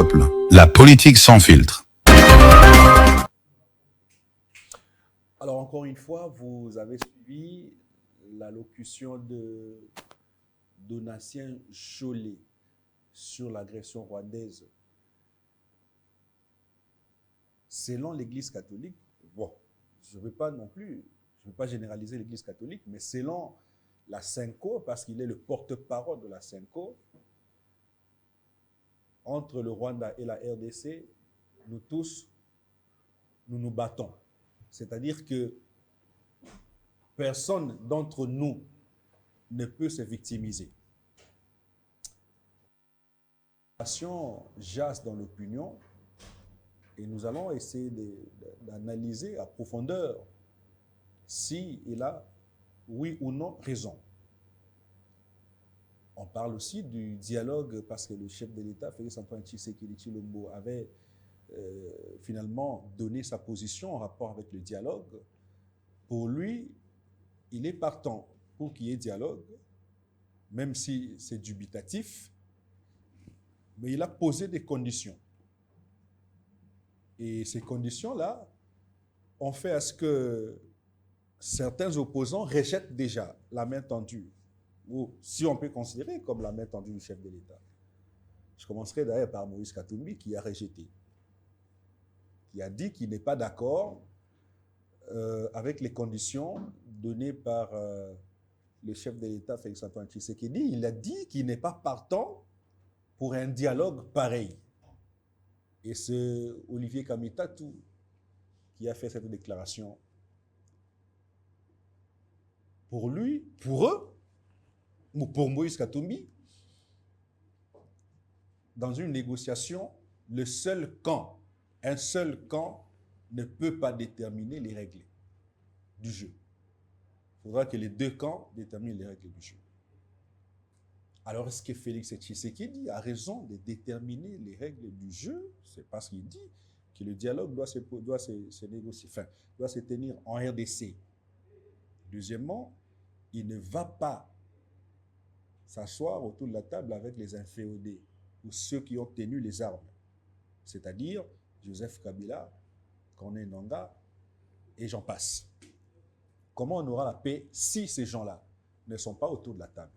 peuple. La politique sans filtre. Alors, encore une fois, vous avez suivi l'allocution de Donatien Chollet sur l'agression rwandaise. Selon l'Église catholique, bon, je ne veux pas non plus, je ne veux pas généraliser l'Église catholique, mais selon la SYNCO, parce qu'il est le porte-parole de la SYNCO, entre le Rwanda et la RDC, nous tous, nous nous battons. C'est-à-dire que personne d'entre nous ne peut se victimiser. La situation jase dans l'opinion et nous allons essayer d'analyser à profondeur si il a, oui ou non, raison. On parle aussi du dialogue parce que le chef de l'État, Félix Antoine Tshisekedi Tshilombo, avait finalement donné sa position en rapport avec le dialogue. Pour lui, il est partant pour qu'il y ait dialogue, même si c'est dubitatif, mais il a posé des conditions. Et ces conditions-là ont fait à ce que certains opposants rejettent déjà la main tendue, ou si on peut considérer comme la main tendue du chef de l'État. Je commencerai d'ailleurs par Moïse Katumbi qui a rejeté, qui a dit qu'il n'est pas d'accord avec les conditions données par le chef de l'État, Félix Antoine Tshisekedi. Il a dit qu'il n'est pas partant pour un dialogue pareil. Et c'est Olivier Kamitatou qui a fait cette déclaration. Pour lui, pour eux, ou pour Moïse Katumbi, dans une négociation, un seul camp ne peut pas déterminer les règles du jeu. Il faudra que les deux camps déterminent les règles du jeu. Alors, est-ce que Félix Tshisekedi a raison de déterminer les règles du jeu? C'est parce qu'il dit que le dialogue doit se négocier, enfin, doit se tenir en RDC. Deuxièmement, il ne va pas s'asseoir autour de la table avec les inféodés ou ceux qui ont tenu les armes, c'est-à-dire Joseph Kabila, Corneille Nangaa et j'en passe. Comment on aura la paix si ces gens-là ne sont pas autour de la table?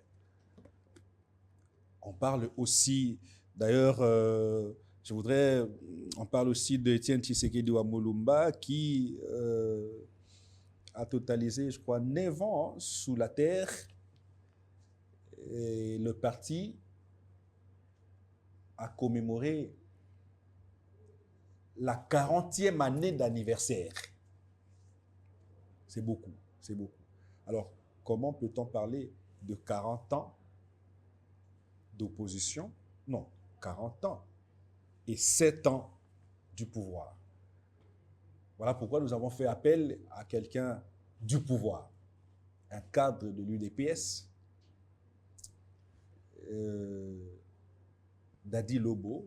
On parle aussi, d'ailleurs, on parle aussi de Etienne Tshisekedi Wamolumba qui a totalisé, je crois, 9 ans sous la terre. Et le parti a commémoré la 40e année d'anniversaire. C'est beaucoup, c'est beaucoup. Alors, comment peut-on parler de 40 ans d'opposition? Non, 40 ans et 7 ans du pouvoir. Voilà pourquoi nous avons fait appel à quelqu'un du pouvoir, un cadre de l'UDPS, Dadi Lobo,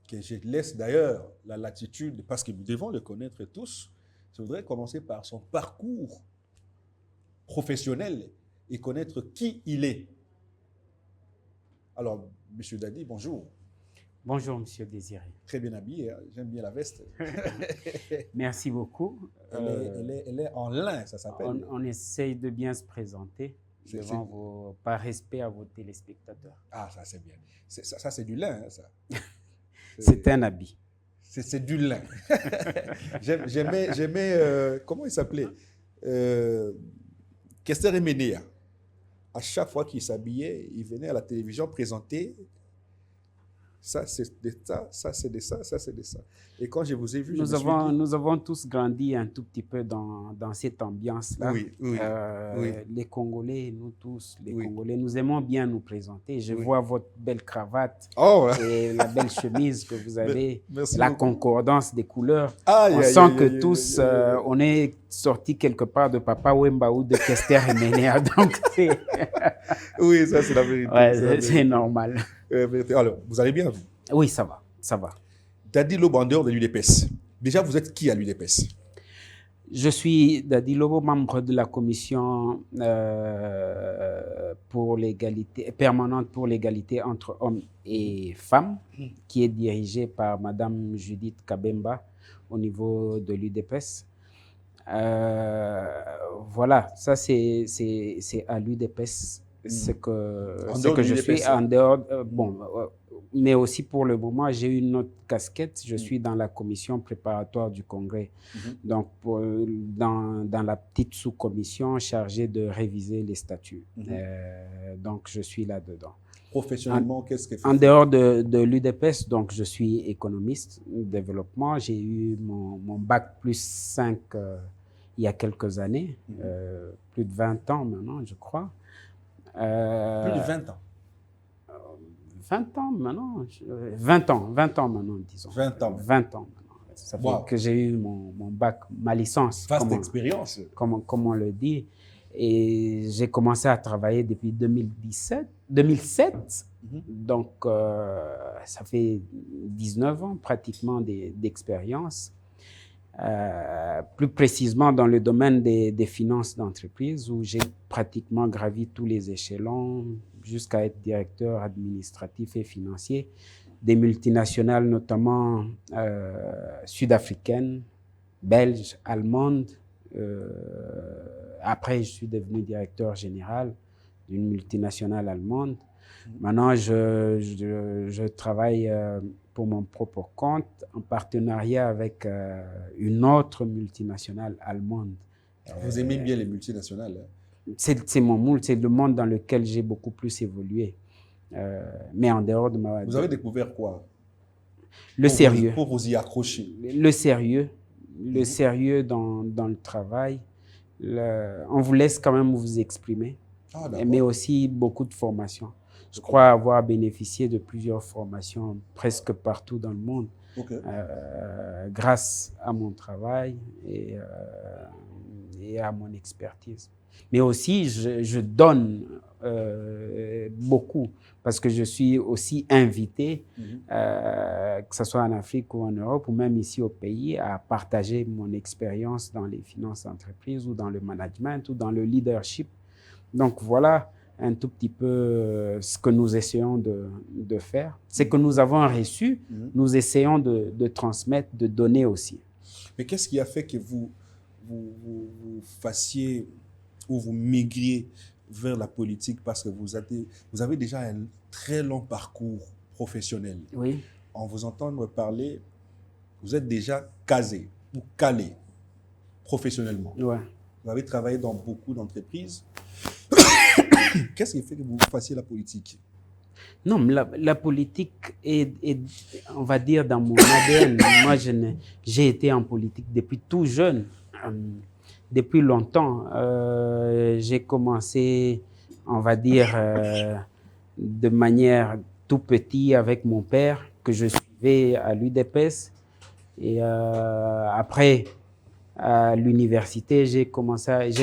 que je laisse d'ailleurs la latitude, parce que nous devons le connaître tous. Je voudrais commencer par son parcours professionnel et connaître qui il est. Alors, M. Dadi, bonjour. Bonjour, M. Désiré. Très bien habillé, hein? J'aime bien la veste. Merci beaucoup. Elle est en lin, ça s'appelle. On essaye de bien se présenter par respect à vos téléspectateurs. Ah, ça c'est bien. Ça c'est du lin, hein, ça. C'est un habit. C'est du lin. J'aimais comment il s'appelait Kester Emenea. À chaque fois qu'il s'habillait, il venait à la télévision présenter. Ça, c'est de ça, ça, c'est de ça, ça, c'est de ça. Et quand je vous ai vu, nous avons tous grandi un tout petit peu dans cette ambiance-là. Oui, oui, oui. Les Congolais, nous tous, les oui. Congolais, nous aimons bien nous présenter. Je oui. vois votre belle cravate et la belle chemise que vous avez, la concordance des couleurs. Aïe, on sent que tous, on est sortis quelque part de Papa Wemba ou de Kester Emenea. Donc, oui, ça c'est la vérité. Ouais, c'est normal. Alors, vous allez bien, vous? Oui, ça va, ça va. Dadi Lobo, en dehors de l'UDPS. Déjà, vous êtes qui à l'UDPS? Je suis Dadi Lobo, membre de la commission permanente pour l'égalité entre hommes et femmes, qui est dirigée par Madame Judith Kabemba au niveau de l'UDPS. Voilà, ça c'est à l'UDPS ce que je suis en dehors. Mais aussi pour le moment, j'ai une autre casquette. Je suis dans la commission préparatoire du congrès. Donc, dans la petite sous-commission chargée de réviser les statuts. Donc, je suis là-dedans. Professionnellement, qu'est-ce que En dehors de l'UDPS, donc je suis économiste, développement. J'ai eu mon bac plus 5 il y a quelques années, plus de 20 ans maintenant, je crois. Plus de 20 ans 20 ans maintenant, 20 ans maintenant, disons. 20 ans. 20 ans maintenant. Ça fait que j'ai eu mon bac, ma licence. Vaste expérience. Comme on le dit. Et j'ai commencé à travailler depuis 2007. Donc, ça fait 19 ans pratiquement d'expérience. Plus précisément dans le domaine des finances d'entreprise, où j'ai pratiquement gravi tous les échelons jusqu'à être directeur administratif et financier des multinationales, notamment sud-africaines, belges, allemandes. Après, je suis devenu directeur général d'une multinationale allemande. Maintenant, je travaille pour mon propre compte en partenariat avec une autre multinationale allemande. Vous aimez bien les multinationales, hein? C'est mon moule, c'est le monde dans lequel j'ai beaucoup plus évolué. Mais en dehors de ma... Vous avez découvert quoi? Le sérieux. Pour vous y accrocher. Le sérieux. Le sérieux dans le travail. On vous laisse quand même vous exprimer. Mais aussi beaucoup de formations. Je crois avoir bénéficié de plusieurs formations presque partout dans le monde. Grâce à mon travail et à mon expertise. Mais aussi, je donne beaucoup parce que je suis aussi invité, que ce soit en Afrique ou en Europe ou même ici au pays, à partager mon expérience dans les finances d'entreprise ou dans le management ou dans le leadership. Donc voilà un tout petit peu ce que nous essayons de faire. C'est que nous avons reçu, nous essayons de transmettre, de donner aussi. Mais qu'est-ce qui a fait que vous fassiez ou vous migriez vers la politique? Parce que vous avez déjà un très long parcours professionnel. Oui. En vous entendre parler, vous êtes déjà casé ou calé professionnellement. Ouais. Vous avez travaillé dans beaucoup d'entreprises. Qu'est-ce qui fait que vous fassiez la politique? Non, la politique est, on va dire, dans mon ADN. Moi, j'ai été en politique depuis tout jeune, depuis longtemps. J'ai commencé, on va dire, de manière tout petit avec mon père, que je suivais à l'UDPS. Et après, à l'université, j'ai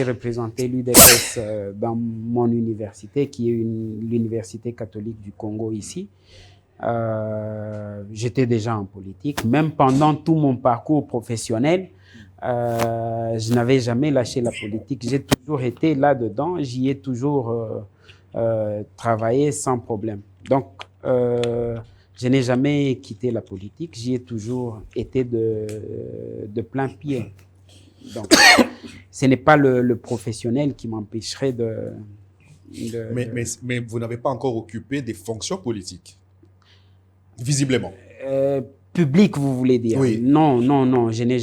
représenté l'UDPS dans mon université, qui est l'université catholique du Congo ici. J'étais déjà en politique. Même pendant tout mon parcours professionnel, je n'avais jamais lâché la politique. J'ai toujours été là-dedans. J'y ai toujours travaillé sans problème. Donc, je n'ai jamais quitté la politique. J'y ai toujours été de plein pied. Donc, ce n'est pas le professionnel qui m'empêcherait de... Mais vous n'avez pas encore occupé des fonctions politiques, visiblement. Public, vous voulez dire? Oui. Non. Je n'ai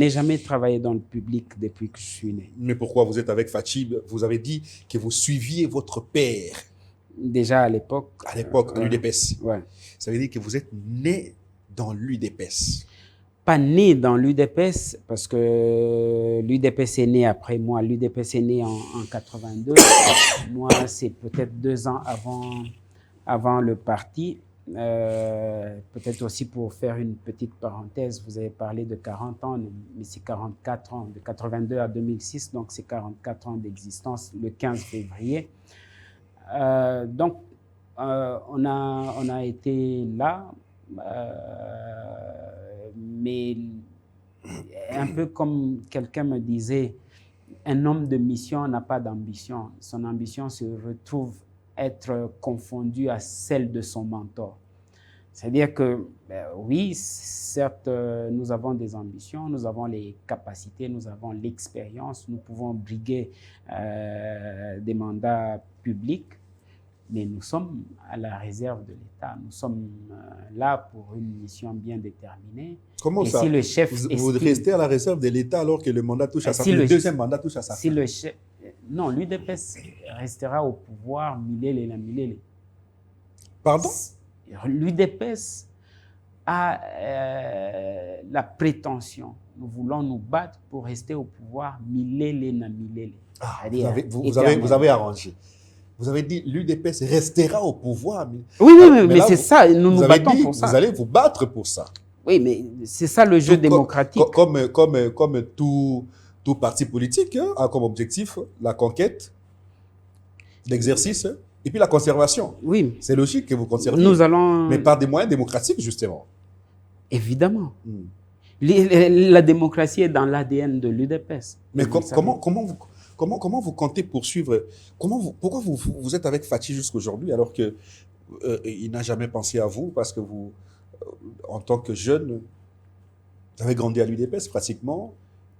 jamais travaillé dans le public depuis que je suis né. Mais pourquoi vous êtes avec Fachib? Vous avez dit que vous suiviez votre père. Déjà à l'époque. À l'époque, à l'UDPS. Ouais. Ça veut dire que vous êtes né dans l'UDPS. Pas né dans l'UDPS, parce que l'UDPS est né après moi. L'UDPS est né en 82. Moi, c'est peut-être 2 ans avant le parti. Peut-être aussi pour faire une petite parenthèse, vous avez parlé de 40 ans, mais c'est 44 ans, de 82 à 2006, donc c'est 44 ans d'existence le 15 février. Donc, on a été là, mais un peu comme quelqu'un me disait, un homme de mission n'a pas d'ambition. Son ambition se retrouve être confondue à celle de son mentor. C'est-à-dire que, oui, certes, nous avons des ambitions, nous avons les capacités, nous avons l'expérience, nous pouvons briguer des mandats publics, mais nous sommes à la réserve de l'État. Nous sommes là pour une mission bien déterminée. Comment et ça si le chef vous restez à la réserve de l'État alors que le mandat touche à sa fin, le deuxième mandat touche à sa fin. Non, l'UDPS restera au pouvoir milele na milele. Pardon? L'UDPS a la prétention, nous voulons nous battre pour rester au pouvoir milele na milele. Ah, vous avez arrangé. Vous avez dit l'UDPS restera au pouvoir. Oui, mais c'est ça, nous nous battons pour ça. Vous allez vous battre pour ça. Oui, mais c'est ça le jeu démocratique. Comme tout parti politique a comme objectif la conquête, l'exercice et puis la conservation. Oui. C'est logique que vous conserviez. Nous allons... Mais par des moyens démocratiques, justement. Évidemment. La démocratie est dans l'ADN de l'UDPS. Mais comment vous comptez poursuivre? Pourquoi vous êtes avec Fathi jusqu'aujourd'hui alors que il n'a jamais pensé à vous? Parce que vous, en tant que jeune, vous avez grandi à l'UDPS pratiquement,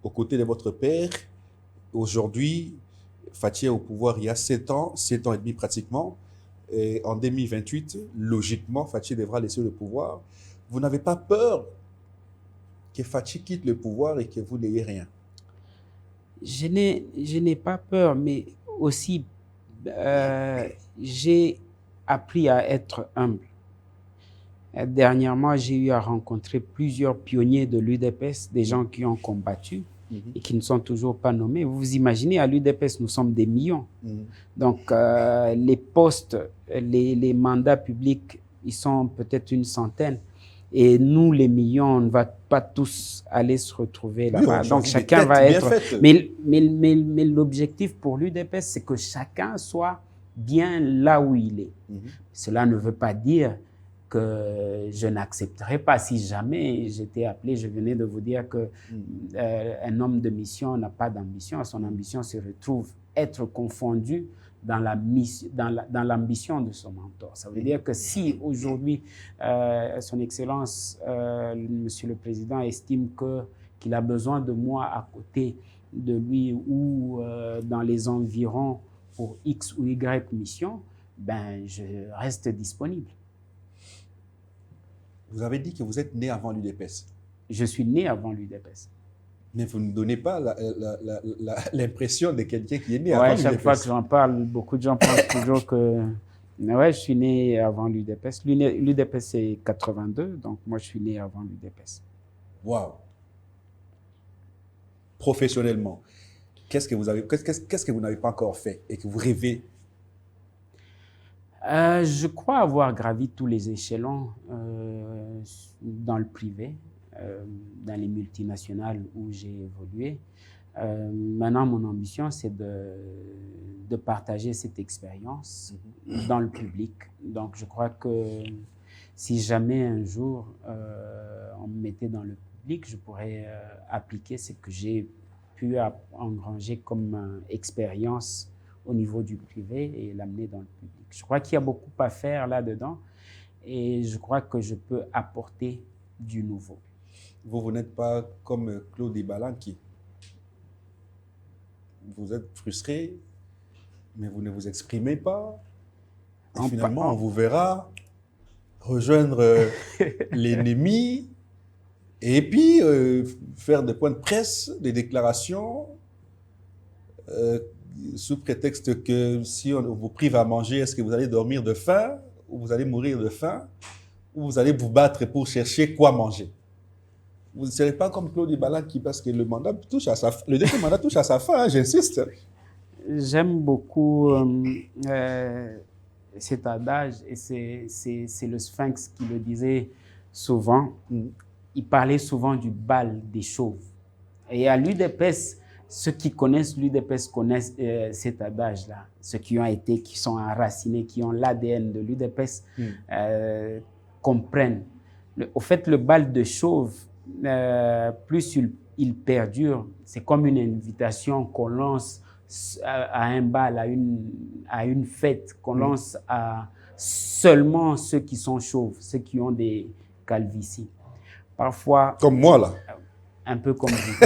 aux côtés de votre père. Aujourd'hui, Fathi est au pouvoir il y a 7 ans et demi pratiquement. Et en 2028, logiquement, Fathi devra laisser le pouvoir. Vous n'avez pas peur que Fathi quitte le pouvoir et que vous n'ayez rien? Je n'ai pas peur, mais aussi, j'ai appris à être humble. Dernièrement, j'ai eu à rencontrer plusieurs pionniers de l'UDPS, des gens qui ont combattu et qui ne sont toujours pas nommés. Vous vous imaginez, à l'UDPS, nous sommes des millions. Donc, les postes, les mandats publics, ils sont peut-être une centaine. Et nous, les millions, on ne va pas tous aller se retrouver là-bas. Oui, donc, chacun va être... Mais l'objectif pour l'UDPS, c'est que chacun soit bien là où il est. Cela ne veut pas dire que je n'accepterai pas. Si jamais j'étais appelé, je venais de vous dire que un homme de mission n'a pas d'ambition. Son ambition se retrouve être confondu dans l'ambition de son mentor. Ça veut dire que si aujourd'hui, son Excellence, Monsieur le Président, estime qu'il a besoin de moi à côté de lui ou dans les environs pour X ou Y mission, ben, je reste disponible. Vous avez dit que vous êtes né avant l'UDPS. Je suis né avant l'UDPS. Mais vous ne donnez pas l'impression de quelqu'un qui est né avant l'UDPS. Chaque fois que j'en parle, beaucoup de gens pensent toujours que je suis né avant l'UDPS. L'UDPS, c'est 82, donc moi, je suis né avant l'UDPS. Waouh! Professionnellement, qu'est-ce que vous n'avez pas encore fait et que vous rêvez? Je crois avoir gravi tous les échelons dans le privé, dans les multinationales où j'ai évolué. Maintenant, mon ambition, c'est de partager cette expérience dans le public. Donc, je crois que si jamais un jour on me mettait dans le public, je pourrais appliquer ce que j'ai pu engranger comme expérience au niveau du privé et l'amener dans le public. Je crois qu'il y a beaucoup à faire là-dedans et je crois que je peux apporter du nouveau. Vous n'êtes pas comme Claude Ibalanki. Vous êtes frustré, mais vous ne vous exprimez pas. Et finalement, on vous verra rejoindre l'ennemi et puis faire des points de presse, des déclarations sous prétexte que si on vous prive à manger, est-ce que vous allez dormir de faim ou vous allez mourir de faim ou vous allez vous battre pour chercher quoi manger? Vous ne serez pas comme Claude Ibalanki parce que le deuxième mandat touche à sa fin, j'insiste. J'aime beaucoup cet adage et c'est le Sphinx qui le disait souvent. Il parlait souvent du bal des chauves. Et à l'UDPS, ceux qui connaissent l'UDPS connaissent cet adage-là. Ceux qui sont enracinés, qui ont l'ADN de l'UDPS, comprennent. Au fait, le bal de chauve plus il perdure. C'est comme une invitation qu'on lance à un bal, à une fête, qu'on lance à seulement ceux qui sont chauves, ceux qui ont des calvities. Parfois, Comme moi, là. un peu comme vous.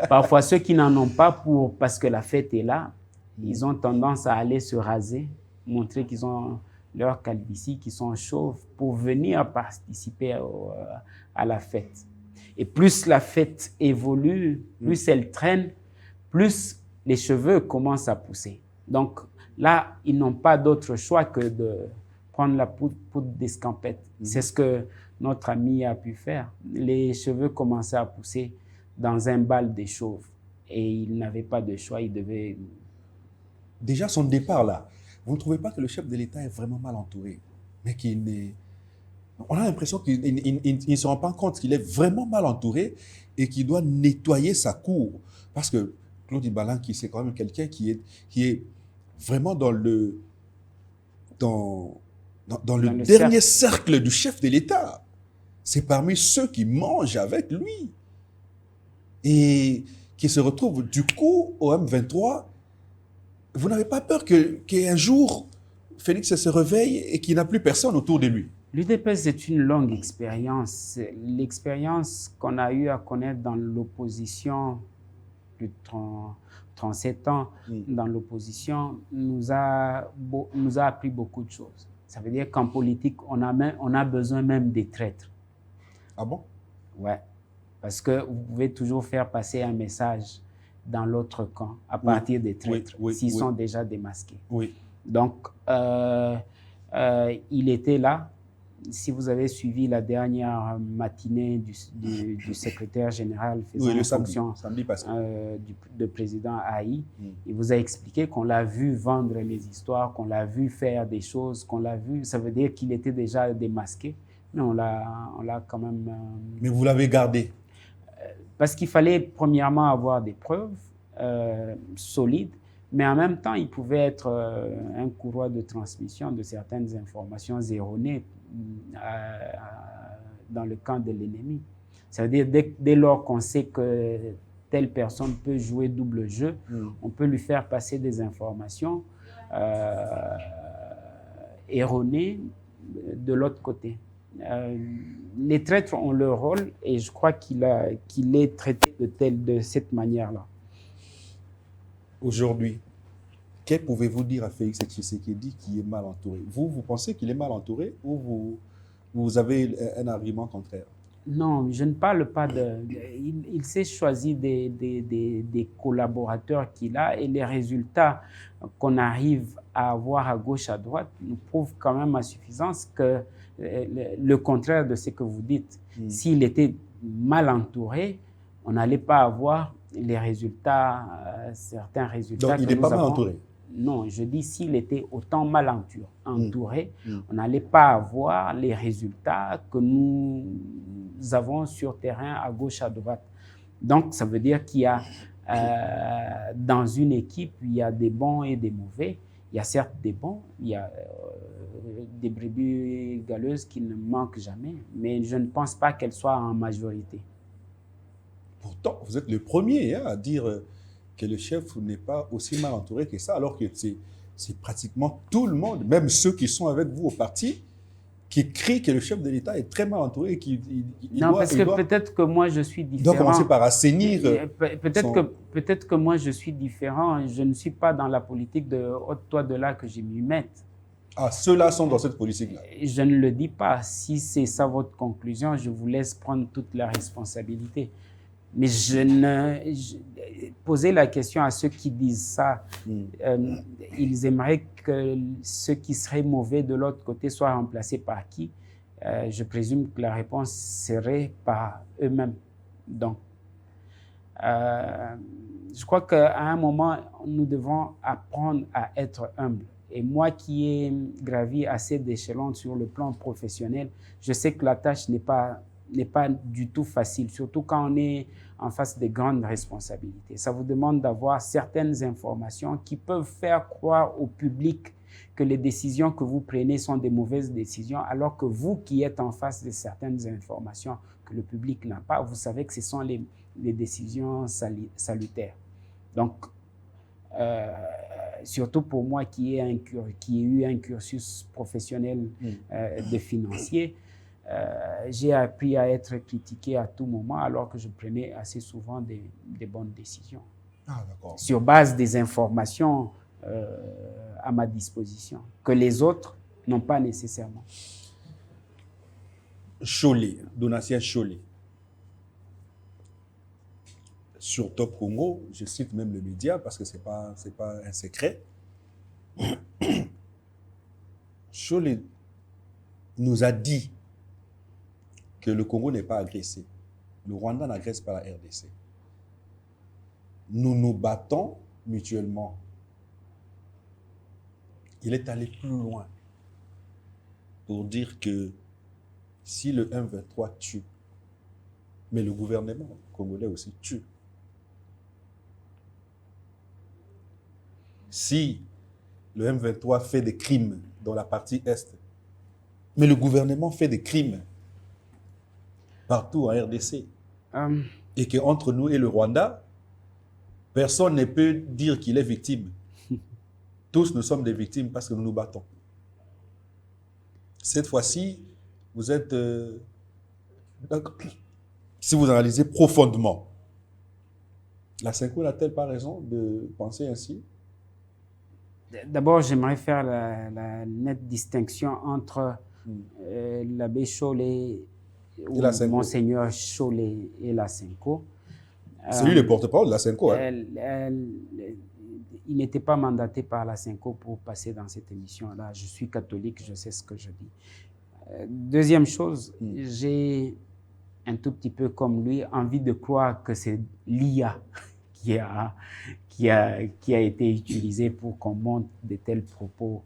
Parfois, ceux qui n'en ont pas parce que la fête est là, ils ont tendance à aller se raser, montrer qu'ils ont leur calvitie, qu'ils sont chauves, pour venir participer à la fête. Et plus la fête évolue, plus elle traîne, plus les cheveux commencent à pousser. Donc là, ils n'ont pas d'autre choix que de prendre la poudre d'escampette. C'est ce que notre ami a pu faire. Les cheveux commençaient à pousser dans un bal des chauves. Et il n'avait pas de choix, il devait... Déjà, son départ, là, vous ne trouvez pas que le chef de l'État est vraiment mal entouré? Mais qu'il n'est... On a l'impression qu'il ne se rend pas compte qu'il est vraiment mal entouré et qu'il doit nettoyer sa cour. Parce que Claude Ibalan, c'est quand même quelqu'un qui est vraiment dans le dernier cercle du chef de l'État. C'est parmi ceux qui mangent avec lui et qui se retrouvent du coup au M23. Vous n'avez pas peur qu'un jour, Félix se réveille et qu'il n'a plus personne autour de lui? L'UDPS, c'est une longue expérience. L'expérience qu'on a eu à connaître dans l'opposition, plus de 37 ans dans l'opposition, nous a appris beaucoup de choses. Ça veut dire qu'en politique, on a besoin même des traîtres. Ah bon? Ouais. Parce que vous pouvez toujours faire passer un message dans l'autre camp à partir des traîtres, s'ils sont déjà démasqués. Oui. Donc, il était là. Si vous avez suivi la dernière matinée du secrétaire général faisant la fonction de président AI, il vous a expliqué qu'on l'a vu vendre les histoires, qu'on l'a vu faire des choses, qu'on l'a vu. Ça veut dire qu'il était déjà démasqué, mais on l'a quand même... Mais vous l'avez gardé? Parce qu'il fallait premièrement avoir des preuves solides, mais en même temps, il pouvait être un courroie de transmission de certaines informations erronées dans le camp de l'ennemi. Ça veut dire dès lors qu'on sait que telle personne peut jouer double jeu, on peut lui faire passer des informations erronées de l'autre côté. Les traîtres ont leur rôle et je crois qu'il est traité de cette manière-là. Aujourd'hui, que pouvez-vous dire à Félix Tshisekedi qui est mal entouré? Vous pensez qu'il est mal entouré ou vous avez un argument contraire? Non, je ne parle pas de... Il s'est choisi des collaborateurs qu'il a et les résultats qu'on arrive à avoir à gauche, à droite nous prouvent quand même à suffisance que le contraire de ce que vous dites. S'il était mal entouré, on n'allait pas avoir les résultats, certains résultats. Donc il n'est pas mal entouré? Non, je dis s'il était autant mal entouré, on n'allait pas avoir les résultats que nous avons sur terrain à gauche, à droite. Donc, ça veut dire qu'il y a, dans une équipe, il y a des bons et des mauvais. Il y a certes des bons, il y a des brebis galeuses qui ne manquent jamais, mais je ne pense pas qu'elles soient en majorité. Pourtant, vous êtes le premier à dire que le chef n'est pas aussi mal entouré que ça, alors que c'est pratiquement tout le monde, même ceux qui sont avec vous au parti, qui crient que le chef de l'État est très mal entouré. Peut-être que moi je suis différent. Il doit commencer par assainir. Peut-être que moi je suis différent. Je ne suis pas dans la politique de toi de là que je m'y mette. Ah, ceux-là sont dans cette politique-là. Je ne le dis pas. Si c'est ça votre conclusion, je vous laisse prendre toute la responsabilité. Mais poser la question à ceux qui disent ça, ils aimeraient que ceux qui seraient mauvais de l'autre côté soient remplacés par qui? Je présume que la réponse serait par eux-mêmes. Donc, je crois qu'à un moment, nous devons apprendre à être humbles. Et moi qui ai gravi assez d'échelons sur le plan professionnel, je sais que la tâche n'est pas du tout facile, surtout quand on est en face de grandes responsabilités. Ça vous demande d'avoir certaines informations qui peuvent faire croire au public que les décisions que vous prenez sont des mauvaises décisions, alors que vous qui êtes en face de certaines informations que le public n'a pas, vous savez que ce sont les décisions salutaires. Donc, surtout pour moi qui ai eu un cursus professionnel de financier, j'ai appris à être critiqué à tout moment alors que je prenais assez souvent des bonnes décisions. Ah, d'accord. Sur base des informations à ma disposition, que les autres n'ont pas nécessairement. Cholet, Donatien Cholet. Sur Top Congo, je cite même le média parce que c'est pas un secret. Cholet nous a dit que le Congo n'est pas agressé. Le Rwanda n'agresse pas la RDC. Nous nous battons mutuellement. Il est allé plus loin pour dire que si le M23 tue, mais le gouvernement congolais aussi tue. Si le M23 fait des crimes dans la partie Est, mais le gouvernement fait des crimes partout en RDC, et qu'entre nous et le Rwanda, personne ne peut dire qu'il est victime. Tous nous sommes des victimes parce que nous nous battons. Cette fois-ci, vous êtes... si vous analysez profondément, la Senko n'a-t-elle pas raison de penser ainsi? D'abord, j'aimerais faire la nette distinction entre l'abbé Cholet ou Monseigneur Cholet et la Senko. C'est lui le porte-parole de la Senko. Il n'était pas mandaté par la Senko pour passer dans cette émission-là. Je suis catholique, je sais ce que je dis. Deuxième chose, j'ai un tout petit peu comme lui envie de croire que c'est l'IA qui a été utilisée pour qu'on monte de tels propos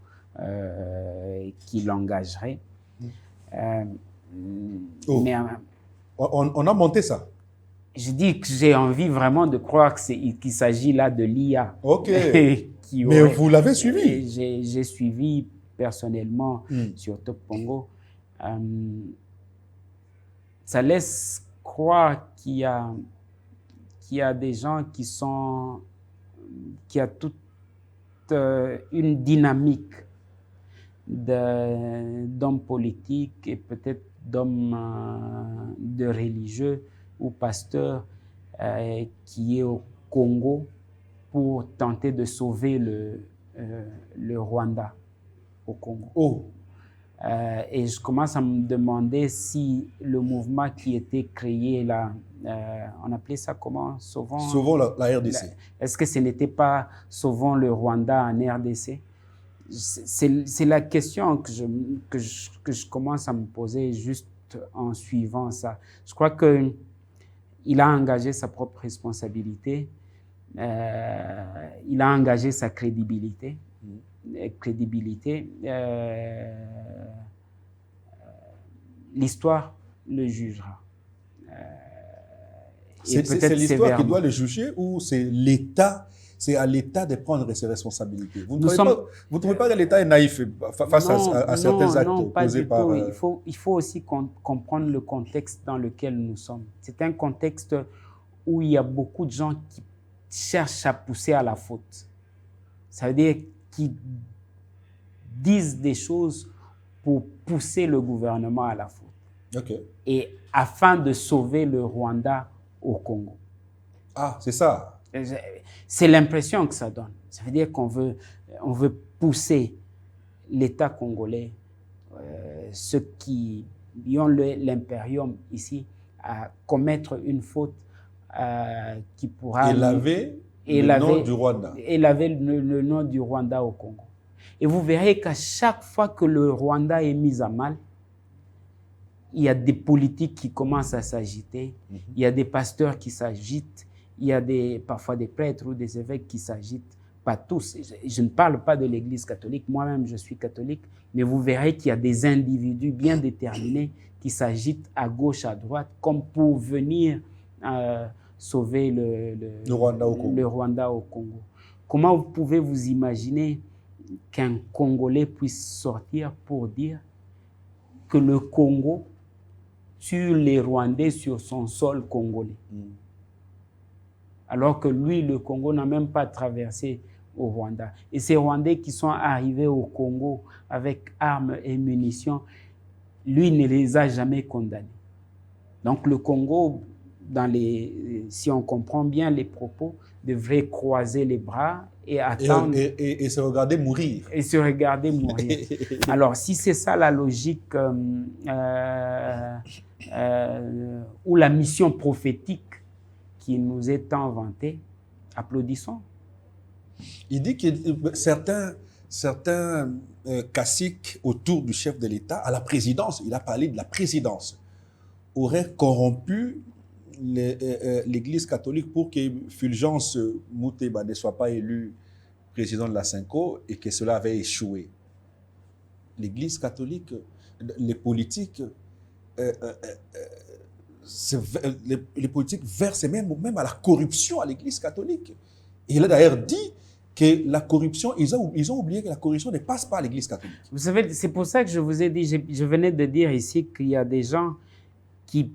qui l'engageraient. Mais on a monté ça. Je dis que j'ai envie vraiment de croire qu'il s'agit là de l'IA. Ok. Mais vous l'avez suivi? J'ai suivi personnellement sur Top Congo. Ça laisse croire qu'il y a des gens qui a toute une dynamique d'hommes politiques et peut-être d'hommes de religieux ou pasteurs qui est au Congo pour tenter de sauver le Rwanda au Congo. Oh. Et je commence à me demander si le mouvement qui était créé là, on appelait ça comment? Sauvons la RDC. Est-ce que ce n'était pas Sauvons le Rwanda en RDC? C'est la question que je commence à me poser juste en suivant ça. Je crois qu'il a engagé sa propre responsabilité, il a engagé sa crédibilité. L'histoire le jugera. C'est l'histoire qui doit le juger ou c'est l'État? C'est à l'État de prendre ses responsabilités. Vous ne trouvez pas que l'État est naïf face à certains actes posés par... Il faut aussi comprendre le contexte dans lequel nous sommes. C'est un contexte où il y a beaucoup de gens qui cherchent à pousser à la faute. Ça veut dire qu'ils disent des choses pour pousser le gouvernement à la faute. Okay. Et afin de sauver le Rwanda au Congo. Ah, c'est ça. C'est l'impression que ça donne. Ça veut dire qu'on veut pousser l'État congolais, ceux qui ont l'impérium ici, à commettre une faute qui pourra... Élaver le nom du Rwanda. Élaver le nom du Rwanda au Congo. Et vous verrez qu'à chaque fois que le Rwanda est mis à mal, il y a des politiques qui commencent à s'agiter, il y a des pasteurs qui s'agitent, il y a parfois des prêtres ou des évêques qui s'agitent, pas tous. Je ne parle pas de l'Église catholique, moi-même je suis catholique, mais vous verrez qu'il y a des individus bien déterminés qui s'agitent à gauche, à droite, comme pour venir sauver le Rwanda au Congo. Comment vous pouvez vous imaginer qu'un Congolais puisse sortir pour dire que le Congo tue les Rwandais sur son sol congolais. Alors que lui, le Congo n'a même pas traversé au Rwanda. Et ces Rwandais qui sont arrivés au Congo avec armes et munitions, lui ne les a jamais condamnés. Donc le Congo, si on comprend bien les propos, devrait croiser les bras et attendre. Et se regarder mourir. Et se regarder mourir. Alors si c'est ça la logique ou la mission prophétique qui nous est tant vantée, applaudissons. Il dit que certains caciques autour du chef de l'État, à la présidence, il a parlé de la présidence, auraient corrompu l'Église catholique pour que Fulgence Muteba ne soit pas élu président de la Cinco et que cela avait échoué. L'Église catholique, les politiques, les politiques versent même à la corruption à l'Église catholique. Et il a d'ailleurs dit que la corruption, ils ont oublié que la corruption ne passe pas à l'Église catholique. Vous savez, c'est pour ça que je vous ai dit, je venais de dire ici qu'il y a des gens qui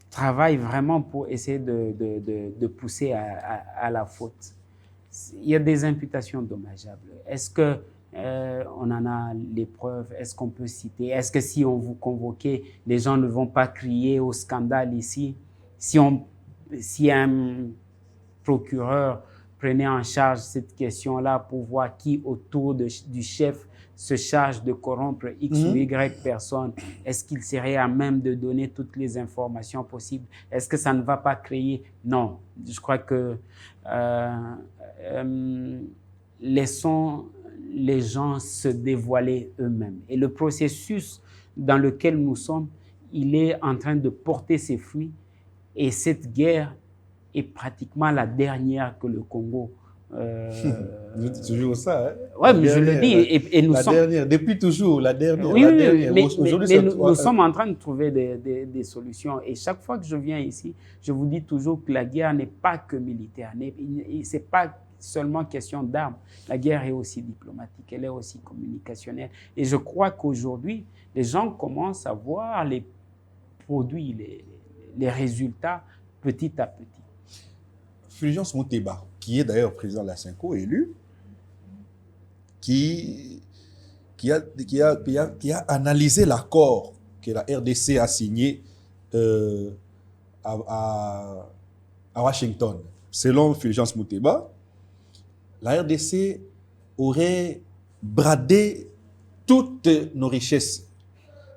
travaillent vraiment pour essayer de pousser à la faute. Il y a des imputations dommageables. Est-ce que on en a les preuves? Est-ce qu'on peut citer? Est-ce que si on vous convoquait, les gens ne vont pas crier au scandale ici? Si un procureur prenait en charge cette question-là pour voir qui autour du chef se charge de corrompre X ou Y personnes, est-ce qu'il serait à même de donner toutes les informations possibles? Est-ce que ça ne va pas créer? Non. Je crois que laissons les gens se dévoiler eux-mêmes. Et le processus dans lequel nous sommes, il est en train de porter ses fruits. Et cette guerre est pratiquement la dernière que le Congo... C'est toujours ça. Hein? Oui, mais je le dis. Et nous sommes... dernière, depuis toujours, la dernière. Oui, la oui, dernière. mais nous sommes en train de trouver des solutions. Et chaque fois que je viens ici, je vous dis toujours que la guerre n'est pas que militaire. Ce n'est pas seulement question d'armes. La guerre est aussi diplomatique, elle est aussi communicationnelle. Et je crois qu'aujourd'hui, les gens commencent à voir les produits, les résultats petit à petit. Fulgence Muteba, qui est d'ailleurs président de la Cinco, élu, qui a analysé l'accord que la RDC a signé à Washington. Selon Fulgence Muteba, la RDC aurait bradé toutes nos richesses.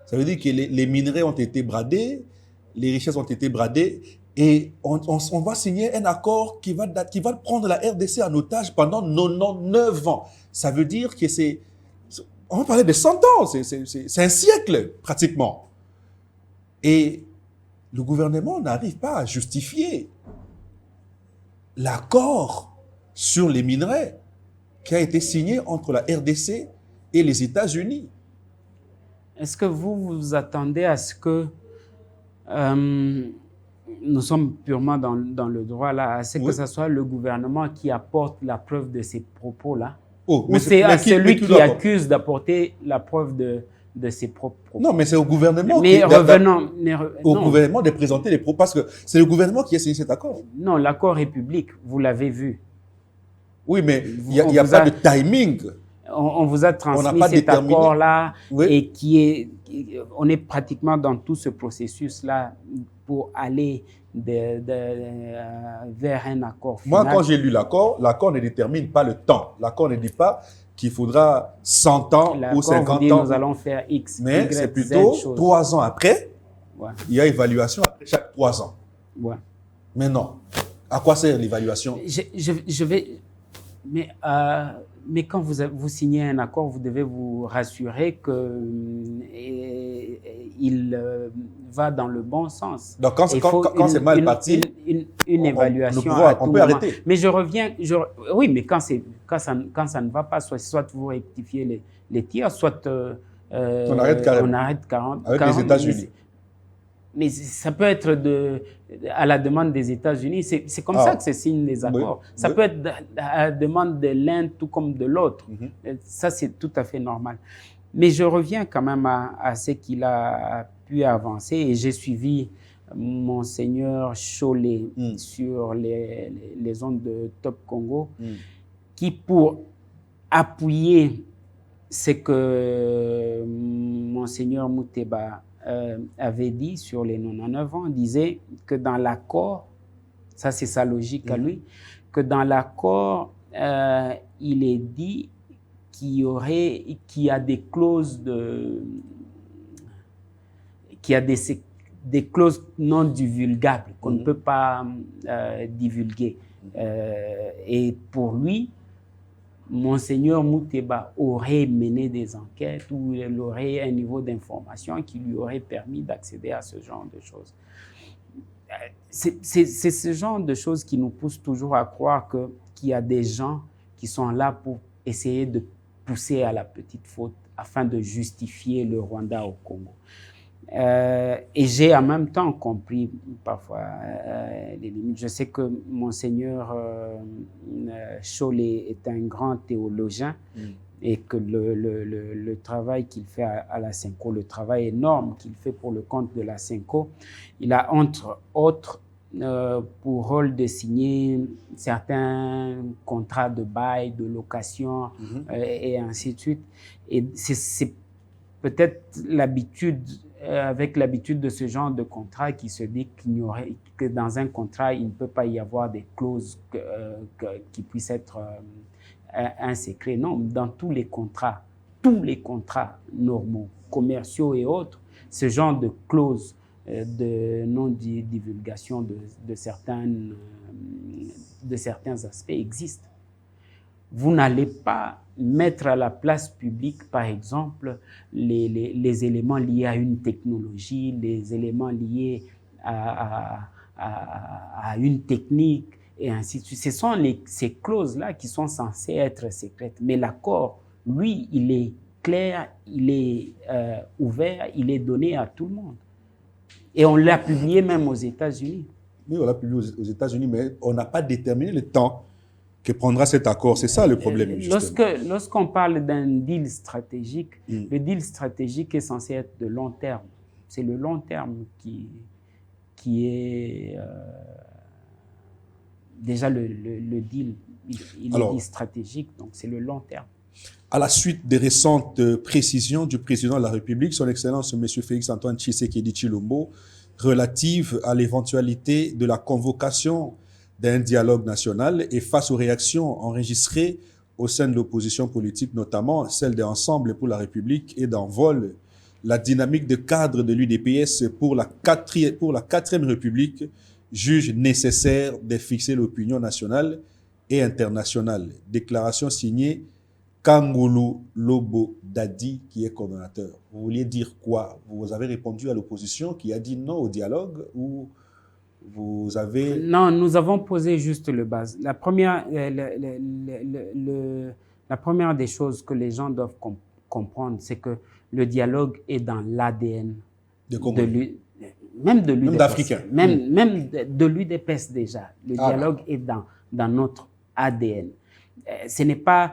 Ça veut dire que les minerais ont été bradés, les richesses ont été bradées, et on va signer un accord qui va prendre la RDC en otage pendant 99 ans. Ça veut dire que on va parler de 100 ans, c'est un siècle pratiquement. Et le gouvernement n'arrive pas à justifier l'accord sur les minerais qui a été signé entre la RDC et les États-Unis. Est-ce que vous attendez à ce que nous sommes purement dans le droit là, à ce que ce soit le gouvernement qui apporte la preuve de ces propos-là, ou c'est à celui qui accuse d'apporter la preuve de ses propres propos? Non, mais c'est au gouvernement gouvernement de présenter les propos, parce que c'est le gouvernement qui a signé cet accord. Non, l'accord est public, vous l'avez vu. Oui, mais il n'y a pas de timing. On vous a transmis cet accord-là, et on est pratiquement dans tout ce processus-là pour aller vers un accord final. Moi, quand j'ai lu l'accord ne détermine pas le temps. L'accord ne dit pas qu'il faudra 100 ans ou 50 ans. Nous allons faire X, mais Y, c'est plutôt 3 ans après, il y a évaluation après chaque 3 ans. Ouais. Mais non. À quoi sert l'évaluation? Je vais... Mais quand vous signez un accord, vous devez vous rassurer qu'il va dans le bon sens. Donc, quand c'est mal parti, une évaluation on peut arrêter. Mais je reviens... oui, mais quand ça ne va pas, soit vous rectifiez les tirs, soit on arrête carrément. on arrête 40. Avec les États-Unis. Mais ça peut être à la demande des États-Unis. C'est comme ça que se signent les accords. Ça peut être à la demande de l'un tout comme de l'autre. Ça, c'est tout à fait normal. Mais je reviens quand même à ce qu'il a pu avancer et j'ai suivi Monseigneur Cholet sur les ondes de Top Congo qui, pour appuyer ce que Monseigneur Mouteba avait dit sur les 99 ans, disait que dans l'accord, ça c'est sa logique à lui, que dans l'accord, il est dit qu'il y a des clauses des clauses non divulgables qu'on ne peut pas divulguer. Et pour lui, Monseigneur Mouteba aurait mené des enquêtes où il aurait un niveau d'information qui lui aurait permis d'accéder à ce genre de choses. C'est ce genre de choses qui nous pousse toujours à croire qu'il y a des gens qui sont là pour essayer de pousser à la petite faute afin de justifier le Rwanda au Congo. Et j'ai en même temps compris parfois les limites. Je sais que Monseigneur Cholet est un grand théologien et que le travail qu'il fait à la SENCO, le travail énorme qu'il fait pour le compte de la SENCO, il a entre autres pour rôle de signer certains contrats de bail, de location et ainsi de suite. Et c'est peut-être avec l'habitude de ce genre de contrat qui se dit que dans un contrat, il ne peut pas y avoir des clauses qui puissent être un secret. Non, dans tous les contrats normaux, commerciaux et autres, ce genre de clauses de non-divulgation de certains aspects existent. Vous n'allez pas mettre à la place publique, par exemple, les éléments liés à une technologie, les éléments liés à une technique, et ainsi de suite. Ce sont ces clauses-là qui sont censées être secrètes. Mais l'accord, lui, il est clair, il est ouvert, il est donné à tout le monde. Et on l'a publié même aux États-Unis. Oui, on l'a publié aux États-Unis, mais on n'a pas déterminé le temps que prendra cet accord. C'est ça le problème, justement. Lorsqu'on parle d'un deal stratégique, le deal stratégique est censé être de long terme. C'est le long terme qui est déjà le deal. Il est dit stratégique, donc c'est le long terme. À la suite des récentes précisions du président de la République, son Excellence M. Félix-Antoine Tshisekedi Tshilombo, relative à l'éventualité de la convocation d'un dialogue national et face aux réactions enregistrées au sein de l'opposition politique, notamment celle d'Ensemble pour la République et d'Envol, la dynamique de cadre de l'UDPS pour la 4e République juge nécessaire de fixer l'opinion nationale et internationale. Déclaration signée Kangulu Lobo Dadi, qui est coordonnateur. Vous vouliez dire quoi? Vous avez répondu à l'opposition qui a dit non au dialogue ou vous avez... Non, nous avons posé juste le base. La première des choses que les gens doivent comprendre, c'est que le dialogue est dans l'ADN même de l'UDPS. Même d'Africains. Même de l'UDPS déjà. Le dialogue est dans notre ADN. Ce n'est pas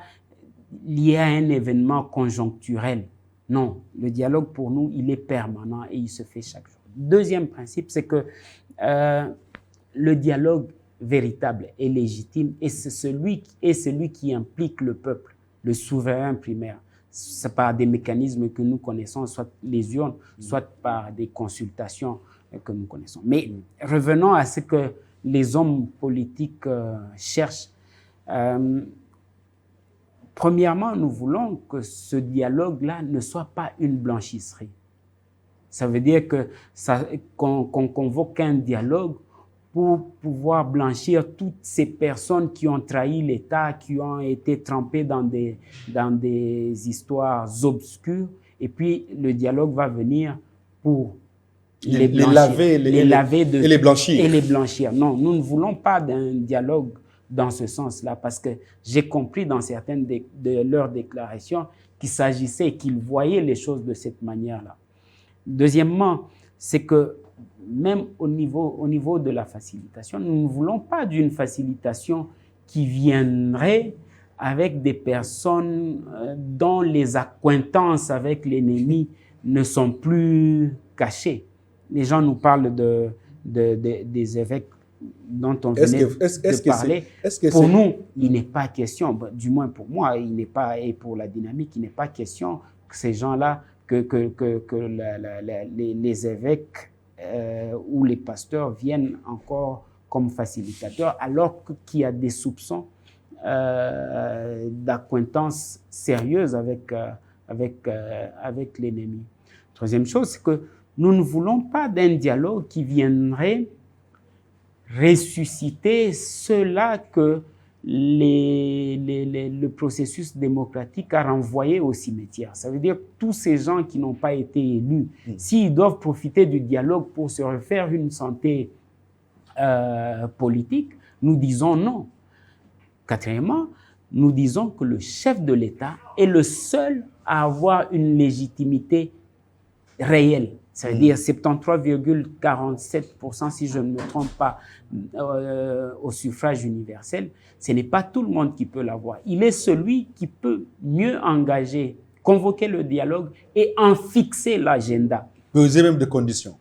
lié à un événement conjoncturel. Non, le dialogue pour nous, il est permanent et il se fait chaque jour. Deuxième principe, c'est que le dialogue véritable et légitime est celui qui implique le peuple, le souverain primaire. C'est par des mécanismes que nous connaissons, soit les urnes, soit par des consultations que nous connaissons. Mais revenons à ce que les hommes politiques cherchent. Premièrement, nous voulons que ce dialogue-là ne soit pas une blanchisserie. Ça veut dire qu'on convoque un dialogue pour pouvoir blanchir toutes ces personnes qui ont trahi l'État, qui ont été trempées dans des histoires obscures. Et puis, le dialogue va venir pour les laver et les blanchir. Non, nous ne voulons pas d'un dialogue dans ce sens-là, parce que j'ai compris dans certaines de leurs déclarations qu'il s'agissait, qu'ils voyaient les choses de cette manière-là. Deuxièmement, c'est que même au niveau de la facilitation, nous ne voulons pas d'une facilitation qui viendrait avec des personnes dont les accointances avec l'ennemi ne sont plus cachées. Les gens nous parlent des évêques dont on venait de parler. Pour nous, il n'est pas question, du moins pour moi, il n'est pas, et pour la dynamique, il n'est pas question que ces gens-là, que les évêques ou les pasteurs viennent encore comme facilitateurs, alors qu'il y a des soupçons d'acquaintance sérieuse avec l'ennemi. Troisième chose, c'est que nous ne voulons pas d'un dialogue qui viendrait ressusciter ceux-là que le processus démocratique a renvoyé au cimetière. Ça veut dire que tous ces gens qui n'ont pas été élus, s'ils doivent profiter du dialogue pour se refaire une santé politique, nous disons non. Quatrièmement, nous disons que le chef de l'État est le seul à avoir une légitimité réelle. Ça veut dire 73,47%, si je ne me trompe pas, au suffrage universel. Ce n'est pas tout le monde qui peut l'avoir. Il est celui qui peut mieux engager, convoquer le dialogue et en fixer l'agenda. Poser même des conditions.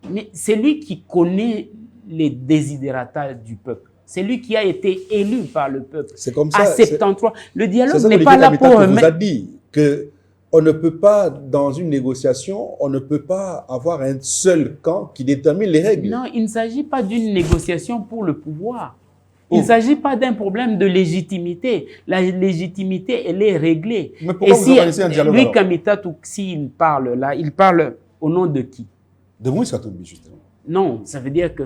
Mais c'est lui qui connaît les desiderata du peuple. C'est lui qui a été élu par le peuple. C'est comme ça. À 73. Le dialogue n'est pas pas là pour... On vous a dit que on ne peut pas, dans une négociation, on ne peut pas avoir un seul camp qui détermine les règles. Non, il ne s'agit pas d'une négociation pour le pouvoir. Il ne s'agit pas d'un problème de légitimité. La légitimité, elle est réglée. Mais pourquoi vous organisez un dialogue Lui, Kamita Touksi, il parle là, il parle au nom de qui? De Moïse Katumbi, justement. Non, ça veut dire que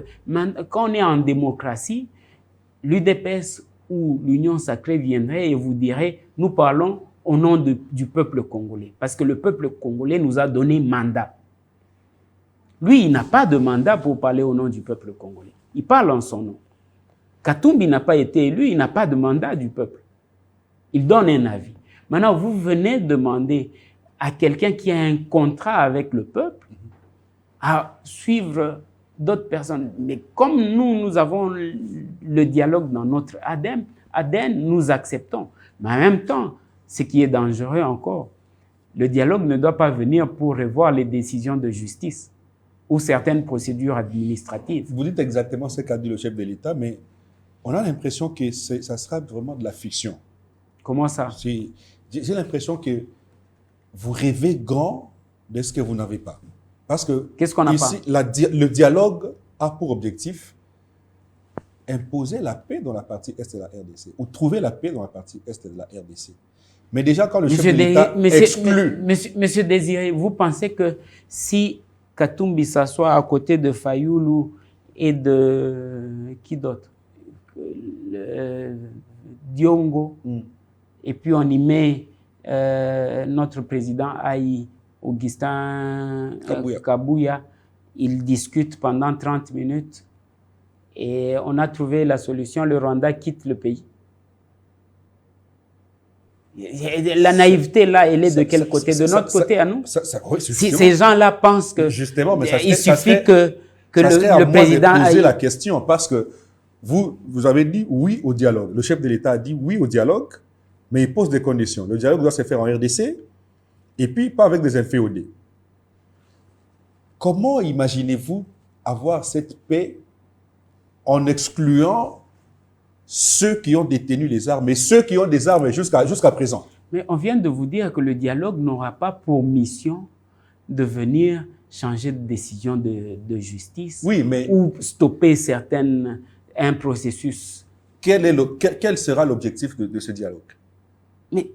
quand on est en démocratie, l'UDPS ou l'Union sacrée viendrait et vous dirait, nous parlons au nom du peuple congolais. Parce que le peuple congolais nous a donné mandat. Lui, il n'a pas de mandat pour parler au nom du peuple congolais. Il parle en son nom. Katumbi n'a pas été élu, il n'a pas de mandat du peuple. Il donne un avis. Maintenant, vous venez demander à quelqu'un qui a un contrat avec le peuple à suivre d'autres personnes. Mais comme nous avons le dialogue dans notre ADN, nous acceptons. Mais en même temps, ce qui est dangereux encore, le dialogue ne doit pas venir pour revoir les décisions de justice ou certaines procédures administratives. Vous dites exactement ce qu'a dit le chef de l'État, mais on a l'impression que ça sera vraiment de la fiction. Comment ça? J'ai l'impression que vous rêvez grand de ce que vous n'avez pas. Parce que qu'est-ce qu'on n'a pas? Le dialogue a pour objectif imposer la paix dans la partie est de la RDC ou trouver la paix dans la partie est de la RDC. Mais déjà, quand le chef de l'État exclut... Monsieur Désiré, vous pensez que si Katumbi s'assoit à côté de Fayoulou et de... qui d'autre? Diongo, et puis on y met notre président Aïe, Augustin Kabouya, ils discutent pendant 30 minutes et on a trouvé la solution, le Rwanda quitte le pays. La naïveté là, elle est de quel côté? De notre côté à nous? Oui, si ces gens-là pensent que justement, mais il suffit que le président poser la question, parce que vous avez dit oui au dialogue. Le chef de l'État a dit oui au dialogue, mais il pose des conditions. Le dialogue doit se faire en RDC et puis pas avec des inféodés. Comment imaginez-vous avoir cette paix en excluant ceux qui ont détenu les armes et ceux qui ont des armes jusqu'à présent? Mais on vient de vous dire que le dialogue n'aura pas pour mission de venir changer de décision de justice, oui, mais ou stopper un processus. Quel sera l'objectif de ce dialogue? Mais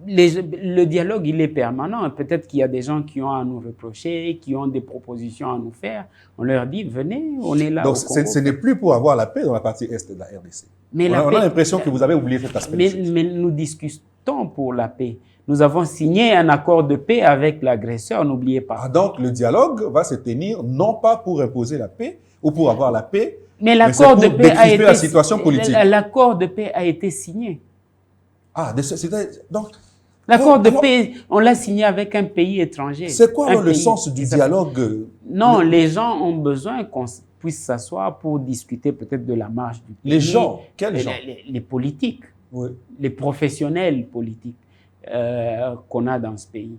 le dialogue, il est permanent. Peut-être qu'il y a des gens qui ont à nous reprocher, qui ont des propositions à nous faire. On leur dit, venez, on est là. Donc, ce n'est plus pour avoir la paix dans la partie est de la RDC. Mais on a l'impression que vous avez oublié cet aspect. Mais nous discutons pour la paix. Nous avons signé un accord de paix avec l'agresseur, n'oubliez pas. Ah, donc, le dialogue va se tenir non pas pour imposer la paix ou pour avoir la paix, mais l'accord de paix a été, la situation politique. L'accord de paix a été signé. Ah, donc, L'accord de paix, on l'a signé avec un pays étranger. C'est quoi alors le sens du dialogue? Non, les gens ont besoin qu'on puisse s'asseoir pour discuter peut-être de la marche du pays. Les gens? Quels gens? Les politiques, Oui. les professionnels politiques qu'on a dans ce pays.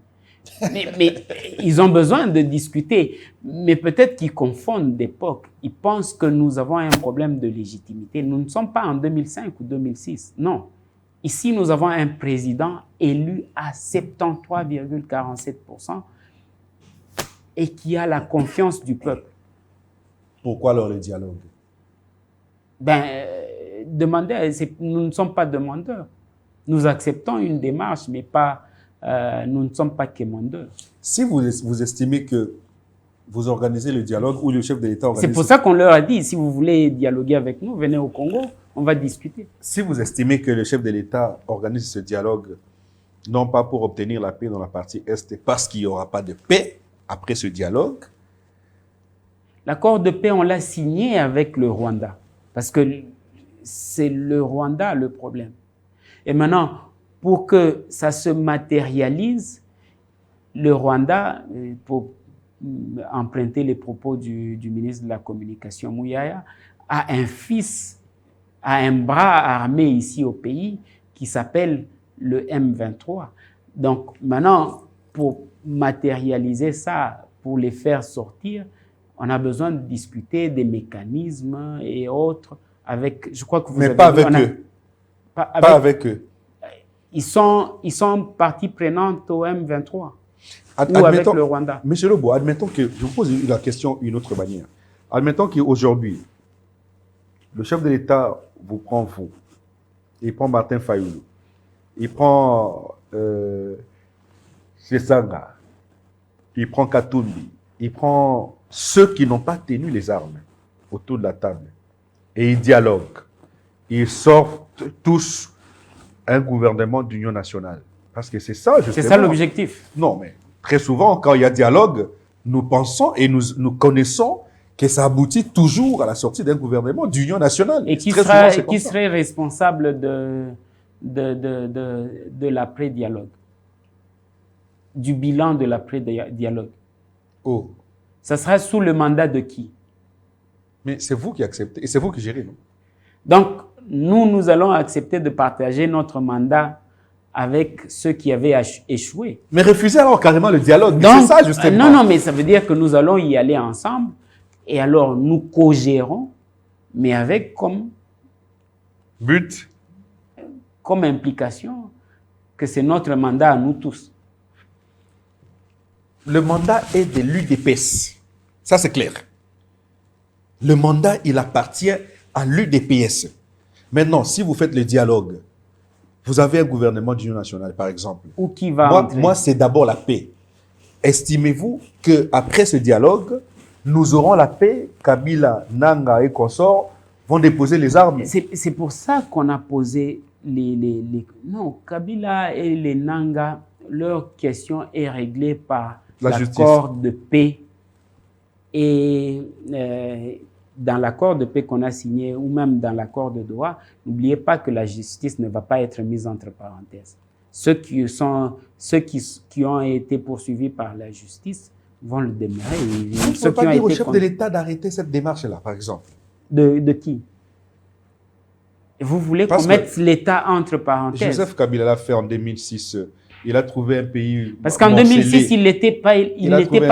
Mais ils ont besoin de discuter. Mais peut-être qu'ils confondent d'époque. Ils pensent que nous avons un problème de légitimité. Nous ne sommes pas en 2005 ou 2006. Non. Ici, nous avons un président élu à 73,47% et qui a la confiance du peuple. Pourquoi alors le dialogue? Nous ne sommes pas demandeurs. Nous acceptons une démarche, mais pas, nous ne sommes pas quémandeurs. Si vous estimez que vous organisez le dialogue ou le chef de l'État organise... C'est pour ça qu'on leur a dit, si vous voulez dialoguer avec nous, venez au Congo, on va discuter. Si vous estimez que le chef de l'État organise ce dialogue, non pas pour obtenir la paix dans la partie Est, parce qu'il n'y aura pas de paix après ce dialogue. L'accord de paix, on l'a signé avec le Rwanda, parce que c'est le Rwanda le problème. Et maintenant, pour que ça se matérialise, le Rwanda, pour emprunter les propos du ministre de la Communication, Mouyaya, a un fils, a un bras armé ici au pays qui s'appelle le M23. Donc maintenant, pour matérialiser ça, pour les faire sortir, on a besoin de discuter des mécanismes et autres avec, je crois que vous mais avez pas dit, avec eux. Pas avec eux. Ils sont partie prenante au M23 ou avec le Rwanda. Monsieur Lobo, admettons que, je vous pose la question d'une autre manière. Admettons qu'aujourd'hui, le chef de l'État vous prend vous, il prend Martin Fayoulou, il prend Sesanga, il prend Katumbi, il prend ceux qui n'ont pas tenu les armes autour de la table et ils dialoguent. Ils sortent tous un gouvernement d'union nationale. Parce que c'est ça, justement. C'est ça l'objectif. Non, mais très souvent, quand il y a dialogue, nous pensons et nous connaissons que ça aboutit toujours à la sortie d'un gouvernement d'union nationale. Et qui serait responsable de l'après-dialogue, du bilan de l'après-dialogue? Oh. Ça sera sous le mandat de qui? Mais c'est vous qui acceptez et c'est vous qui gérez, non? Donc, nous allons accepter de partager notre mandat avec ceux qui avaient échoué. Mais refusez alors carrément le dialogue. C'est ça, justement. Non, mais ça veut dire que nous allons y aller ensemble et alors nous co-gérons, mais avec comme but, comme implication que c'est notre mandat à nous tous. Le mandat est de l'UDPS. Ça, c'est clair. Le mandat, il appartient à l'UDPS. Maintenant, si vous faites le dialogue, vous avez un gouvernement d'union nationale, par exemple. Ou qui va moi, c'est d'abord la paix. Estimez-vous qu'après ce dialogue, nous aurons la paix? Kabila, Nanga et consorts vont déposer les armes. C'est pour ça qu'on a posé Non, Kabila et les Nanga, leur question est réglée par l'accord de paix. Et dans l'accord de paix qu'on a signé, ou même dans l'accord de Doha, n'oubliez pas que la justice ne va pas être mise entre parenthèses. Ceux qui ont été poursuivis par la justice vont le demeurer. Vous ne pouvez pas dire au chef de l'État d'arrêter cette démarche-là, par exemple. De qui? Vous voulez qu'on mette l'État entre parenthèses? Joseph Kabila l'a fait en 2006. Il a trouvé un pays Parce qu'en 2006, il n'était pas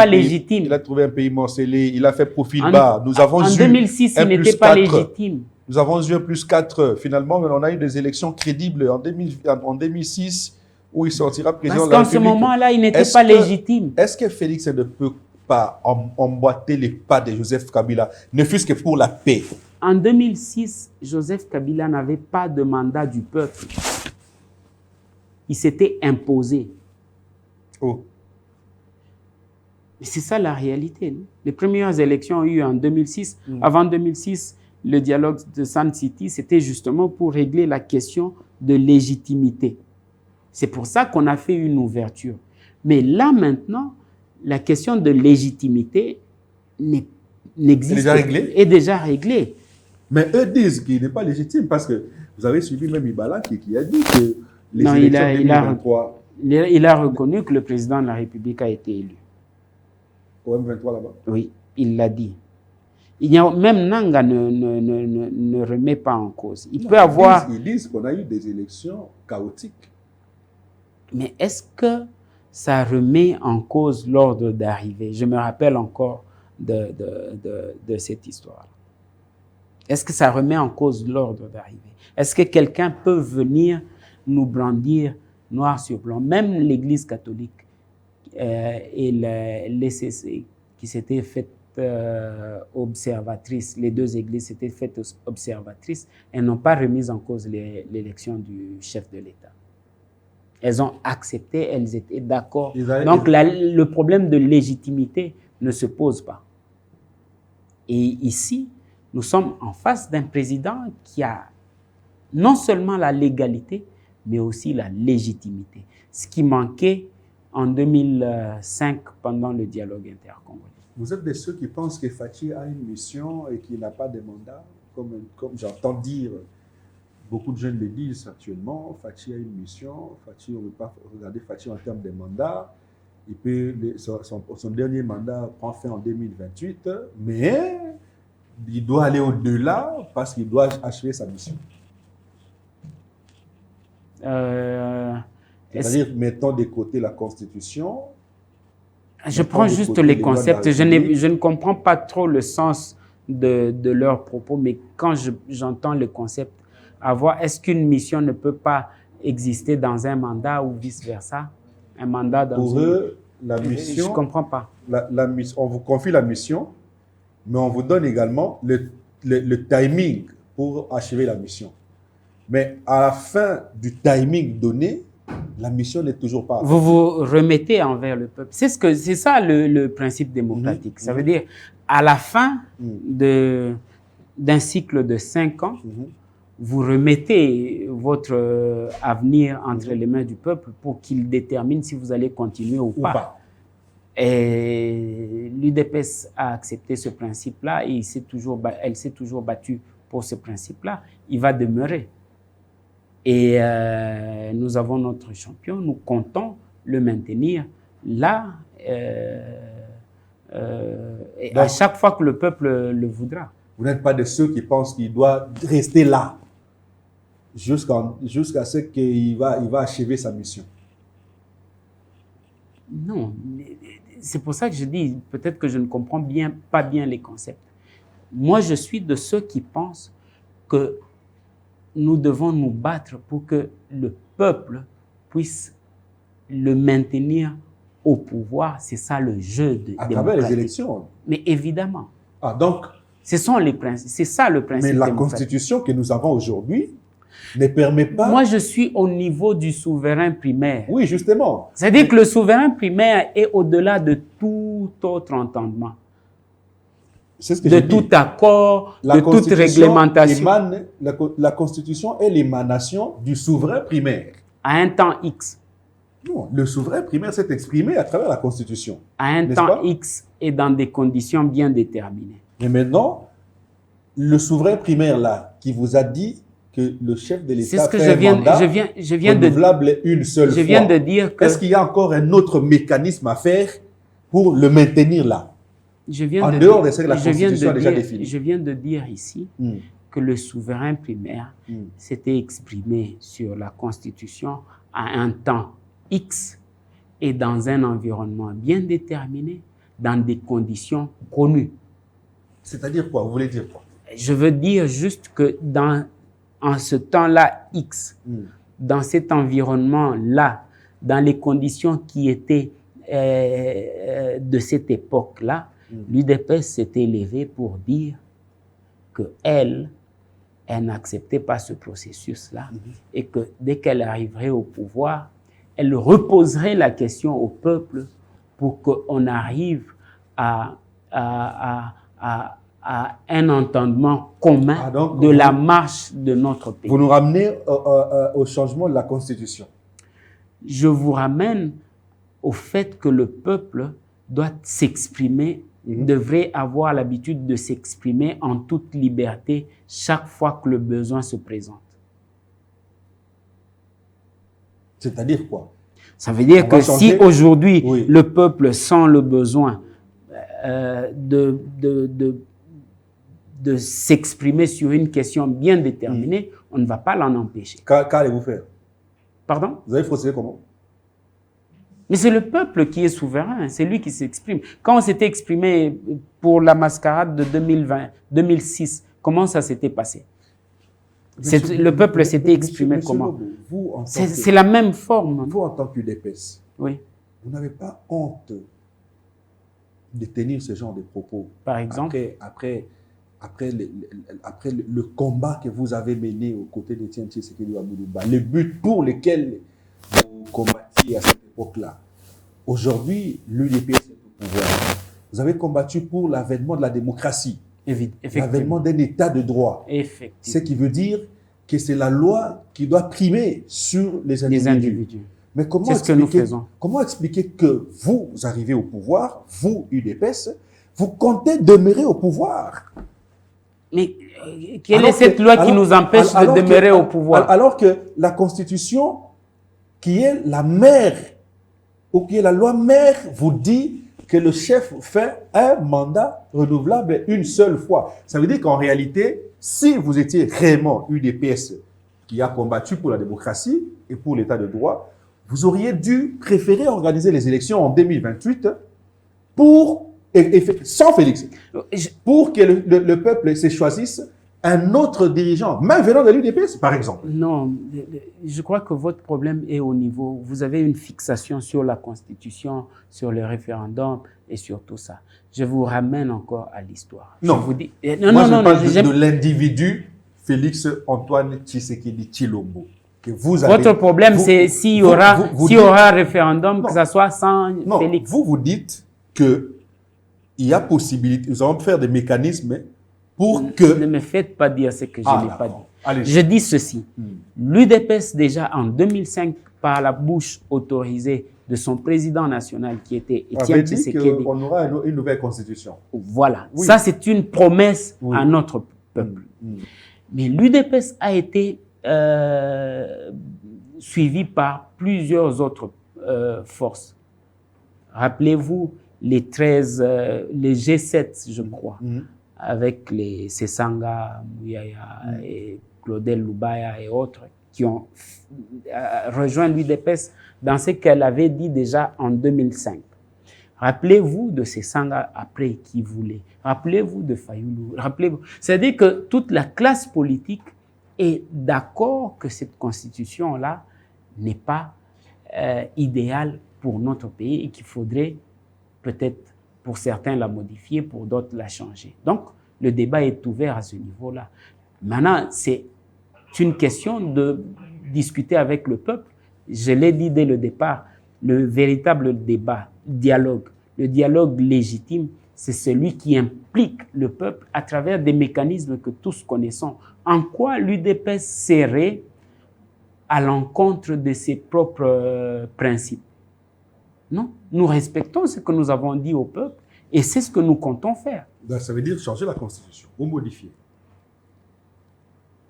légitime. Il a trouvé un pays morcelé. Il a fait profil bas. Nous avons en 2006, il n'était pas légitime. Nous avons eu un +4. Finalement, on a eu des élections crédibles en 2006 où il sortira président de la République. Parce qu'en ce moment-là, il n'était pas légitime. Est-ce que Félix ne peut pas emboîter les pas de Joseph Kabila, ne fût-ce que pour la paix? En 2006, Joseph Kabila n'avait pas de mandat du peuple. Il s'était imposé. Oh. C'est ça la réalité. Non? Les premières élections ont eu en 2006. Avant 2006, le dialogue de Sun City, c'était justement pour régler la question de légitimité. C'est pour ça qu'on a fait une ouverture. Mais là, maintenant, la question de légitimité n'existe pas. Est déjà réglée. Mais eux disent qu'il n'est pas légitime parce que vous avez suivi même Ibala qui a dit que les élections 2023 Il a reconnu que le président de la République a été élu. Au M23 là-bas. Oui, il l'a dit. Même Nanga ne remet pas en cause. Il peut avoir... Ils disent qu'on a eu des élections chaotiques. Mais est-ce que ça remet en cause l'ordre d'arrivée? Je me rappelle encore de cette histoire. Est-ce que ça remet en cause l'ordre d'arrivée? Est-ce que quelqu'un peut venir nous brandir noir sur blanc? Même l'Église catholique et l'ECC qui s'étaient faites observatrices, les deux églises s'étaient faites observatrices, elles n'ont pas remis en cause l'élection du chef de l'État. Elles ont accepté, elles étaient d'accord. Donc le problème de légitimité ne se pose pas. Et ici, nous sommes en face d'un président qui a non seulement la légalité, mais aussi la légitimité. Ce qui manquait en 2005 pendant le dialogue intercongolais. Vous êtes de ceux qui pensent que Fachi a une mission et qu'il n'a pas de mandat, comme j'entends dire, beaucoup de jeunes le disent actuellement, Fachi a une mission, Fachi, on ne veut pas regarder Fachi en termes de mandat, son dernier mandat prend fin en 2028, mais il doit aller au-delà parce qu'il doit achever sa mission. C'est-à-dire, mettons de côté la Constitution. Je prends juste les concepts. Je ne comprends pas trop le sens de leurs propos, mais quand j'entends le concept, est-ce qu'une mission ne peut pas exister dans un mandat ou vice-versa? Un mandat dans Pour eux, la mission... Je ne comprends pas. On vous confie la mission, mais on vous donne également le timing pour achever la mission. Mais à la fin du timing donné, la mission n'est toujours pas... Vous vous remettez envers le peuple. C'est ça le principe démocratique. Ça veut dire, à la fin d'un cycle de 5 ans, vous remettez votre avenir entre les mains du peuple pour qu'il détermine si vous allez continuer ou pas. Et l'UDPS a accepté ce principe-là et elle s'est toujours battue pour ce principe-là. Il va demeurer. Et nous avons notre champion, nous comptons le maintenir là, et à chaque fois que le peuple le voudra. Vous n'êtes pas de ceux qui pensent qu'il doit rester là jusqu'à ce qu'il va achever sa mission. Non, c'est pour ça que je dis, peut-être que je ne comprends pas bien les concepts. Moi, je suis de ceux qui pensent que nous devons nous battre pour que le peuple puisse le maintenir au pouvoir. C'est ça le jeu démocratique. À travers les élections. Mais évidemment. Ah, donc... C'est ça le principe. Mais la Constitution que nous avons aujourd'hui ne permet pas... Moi, je suis au niveau du souverain primaire. Oui, justement. C'est-à-dire que le souverain primaire est au-delà de tout autre entendement. C'est ce que de tout accord, de toute réglementation. La Constitution est l'émanation du souverain primaire. À un temps X. Non, le souverain primaire s'est exprimé à travers la Constitution. À un temps X et dans des conditions bien déterminées. Mais maintenant, le souverain primaire là, qui vous a dit que le chef de l'État fait un mandat renouvelable une seule fois. Je viens de dire que... Est-ce qu'il y a encore un autre mécanisme à faire pour le maintenir là? En dehors de ce que la Constitution a déjà défini. Je viens de dire ici que le souverain primaire s'était exprimé sur la Constitution à un temps X et dans un environnement bien déterminé, dans des conditions connues. C'est-à-dire quoi? Vous voulez dire quoi? Je veux dire juste que en ce temps-là X, dans cet environnement-là, dans les conditions qui étaient de cette époque-là, l'UDPS s'était levée pour dire qu'elle n'acceptait pas ce processus-là et que dès qu'elle arriverait au pouvoir, elle reposerait la question au peuple pour qu'on arrive à un entendement commun de la marche de notre pays. Vous nous ramenez au changement de la Constitution. Je vous ramène au fait que le peuple doit s'exprimer, devrait avoir l'habitude de s'exprimer en toute liberté chaque fois que le besoin se présente. C'est-à-dire quoi? Ça veut dire On va que si changer. aujourd'hui Oui. le peuple sent le besoin de s'exprimer sur une question bien déterminée, on ne va pas l'en empêcher. Qu'allez-vous faire? Pardon? Vous allez procéder comment? Mais c'est le peuple qui est souverain, c'est lui qui s'exprime. Quand on s'était exprimé pour la mascarade de 2006, comment ça s'était passé? Le peuple s'était exprimé comment? Lobo, vous, en tant C'est la même forme. vous, en tant qu'UDPS, Oui, vous n'avez pas honte de tenir ce genre de propos? par exemple. Après le combat que vous avez mené aux côtés de Etienne Tshisekedi Wabulumba, le but pour lequel vous combattiez à cette époque-là. Aujourd'hui, l'UDPS est au pouvoir. Vous avez combattu pour l'avènement de la démocratie, Effectivement. l'avènement d'un état de droit. Effectivement. Ce qui veut dire que c'est la loi qui doit primer sur les Les individus. individus. Mais comment C'est ce que nous faisons. Comment expliquer que vous arrivez au pouvoir, vous, UDPS, vous comptez demeurer au pouvoir? Mais quelle est cette loi qui nous empêche de demeurer au pouvoir? Alors que la Constitution, qui est la mère, ou qui est la loi mère, vous dit que le chef fait un mandat renouvelable une seule fois. Ça veut dire qu'en réalité, si vous étiez réellement UDPS qui a combattu pour la démocratie et pour l'état de droit, vous auriez dû préférer organiser les élections en 2028 sans Félix, pour que le peuple se choisisse un autre dirigeant, même venant de l'UDPS, par exemple. Non, je crois que votre problème est au niveau, vous avez une fixation sur la Constitution, sur le référendum et sur tout ça. Je vous ramène encore à l'histoire. Non. Je vous dis, Moi, je parle de l'individu Félix Antoine Tshisekedi Tshilombo. Que vous avez, votre problème, c'est s'il y aura référendum, que ça soit sans Félix. Vous dites que il y a possibilité, nous allons faire des mécanismes pour que... Ne me faites pas dire ce que je n'ai pas dit. Allez. Je dis ceci. L'UDPS, déjà en 2005, par la bouche autorisée de son président national, qui était Etienne Tshisekedi, on aura une nouvelle constitution. Voilà. Oui. Ça, c'est une promesse à notre peuple. Mais l'UDPS a été suivi par plusieurs autres forces. Rappelez-vous les 13, les G7, je crois, avec les Sesanga, Mouyaya et Claudel Lubaya et autres, qui ont rejoint l'UDPS dans ce qu'elle avait dit déjà en 2005. Rappelez-vous de Sesanga après qui voulait. Rappelez-vous de Fayoulou. Rappelez-vous. C'est-à-dire que toute la classe politique est d'accord que cette constitution-là n'est pas idéale pour notre pays et qu'il faudrait peut-être pour certains la modifier, pour d'autres la changer. Donc, le débat est ouvert à ce niveau-là. Maintenant, c'est une question de discuter avec le peuple. Je l'ai dit dès le départ, le véritable débat, le dialogue légitime, c'est celui qui implique le peuple à travers des mécanismes que tous connaissons. En quoi l'UDPS serait à l'encontre de ses propres principes? Non, nous respectons ce que nous avons dit au peuple et c'est ce que nous comptons faire. Donc, ça veut dire changer la Constitution ou modifier.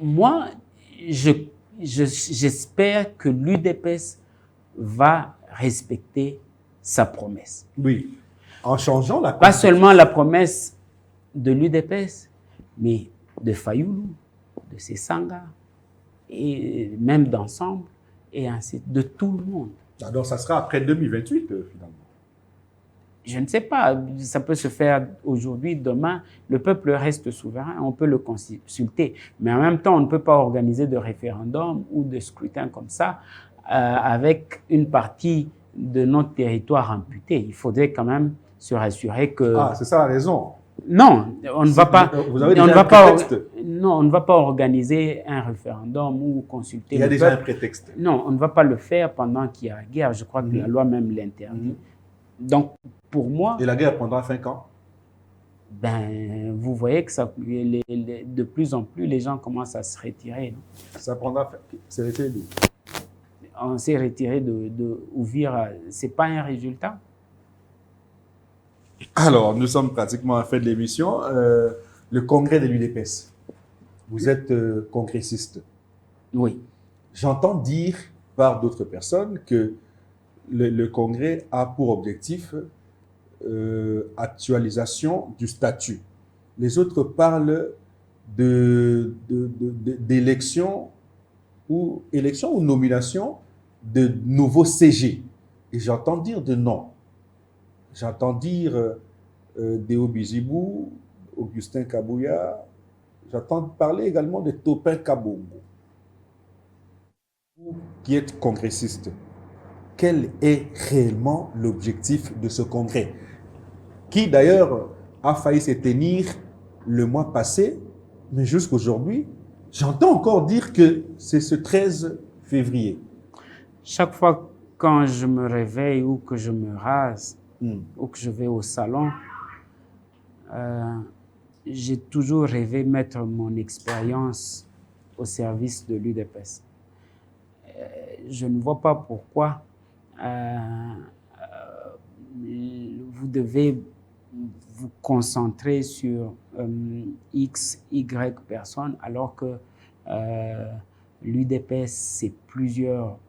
Moi, j'espère que l'UDPS va respecter sa promesse. Oui, en changeant la Constitution. Pas seulement la promesse de l'UDPS, mais de Fayoulou, de Sesanga, et même d'ensemble, et ainsi de tout le monde. Donc, ça sera après 2028, finalement. Je ne sais pas, ça peut se faire aujourd'hui, demain. Le peuple reste souverain, on peut le consulter. Mais en même temps, on ne peut pas organiser de référendum ou de scrutin comme ça avec une partie de notre territoire amputée. Il faudrait quand même se rassurer que... Ah, c'est ça la raison. Non, on ne va pas... Vous avez déjà un prétexte. Non, on ne va pas organiser un référendum ou consulter Il y a le déjà peuple. un prétexte. Non, on ne va pas le faire pendant qu'il y a guerre. Je crois que la loi même l'interdit. Donc, pour moi... Et la guerre prendra 5 ans? Ben, vous voyez que ça, de plus en plus, les gens commencent à se retirer. Non? Ça prendra... C'est retiré d'où? On s'est retiré de Ouvira. Ce n'est pas un résultat? Alors, nous sommes pratiquement à la fin de l'émission. Le congrès de l'UDPS. Vous êtes congressiste. Oui. J'entends dire par d'autres personnes que le Congrès a pour objectif actualisation du statut. Les autres parlent d'élection ou nomination de nouveaux CG. Et j'entends dire de non. J'entends dire Deo Bizibou, Augustin Kabouya. J'entends parler également de Topin Kabongo, qui est congressiste. Quel est réellement l'objectif de ce congrès, qui d'ailleurs a failli se tenir le mois passé, mais jusqu'aujourd'hui, j'entends encore dire que c'est ce 13 février. Chaque fois quand je me réveille ou que je me rase ou que je vais au salon, j'ai toujours rêvé mettre mon expérience au service de l'UDPS. Je ne vois pas pourquoi vous devez vous concentrer sur X, Y personnes, alors que l'UDPS, c'est plusieurs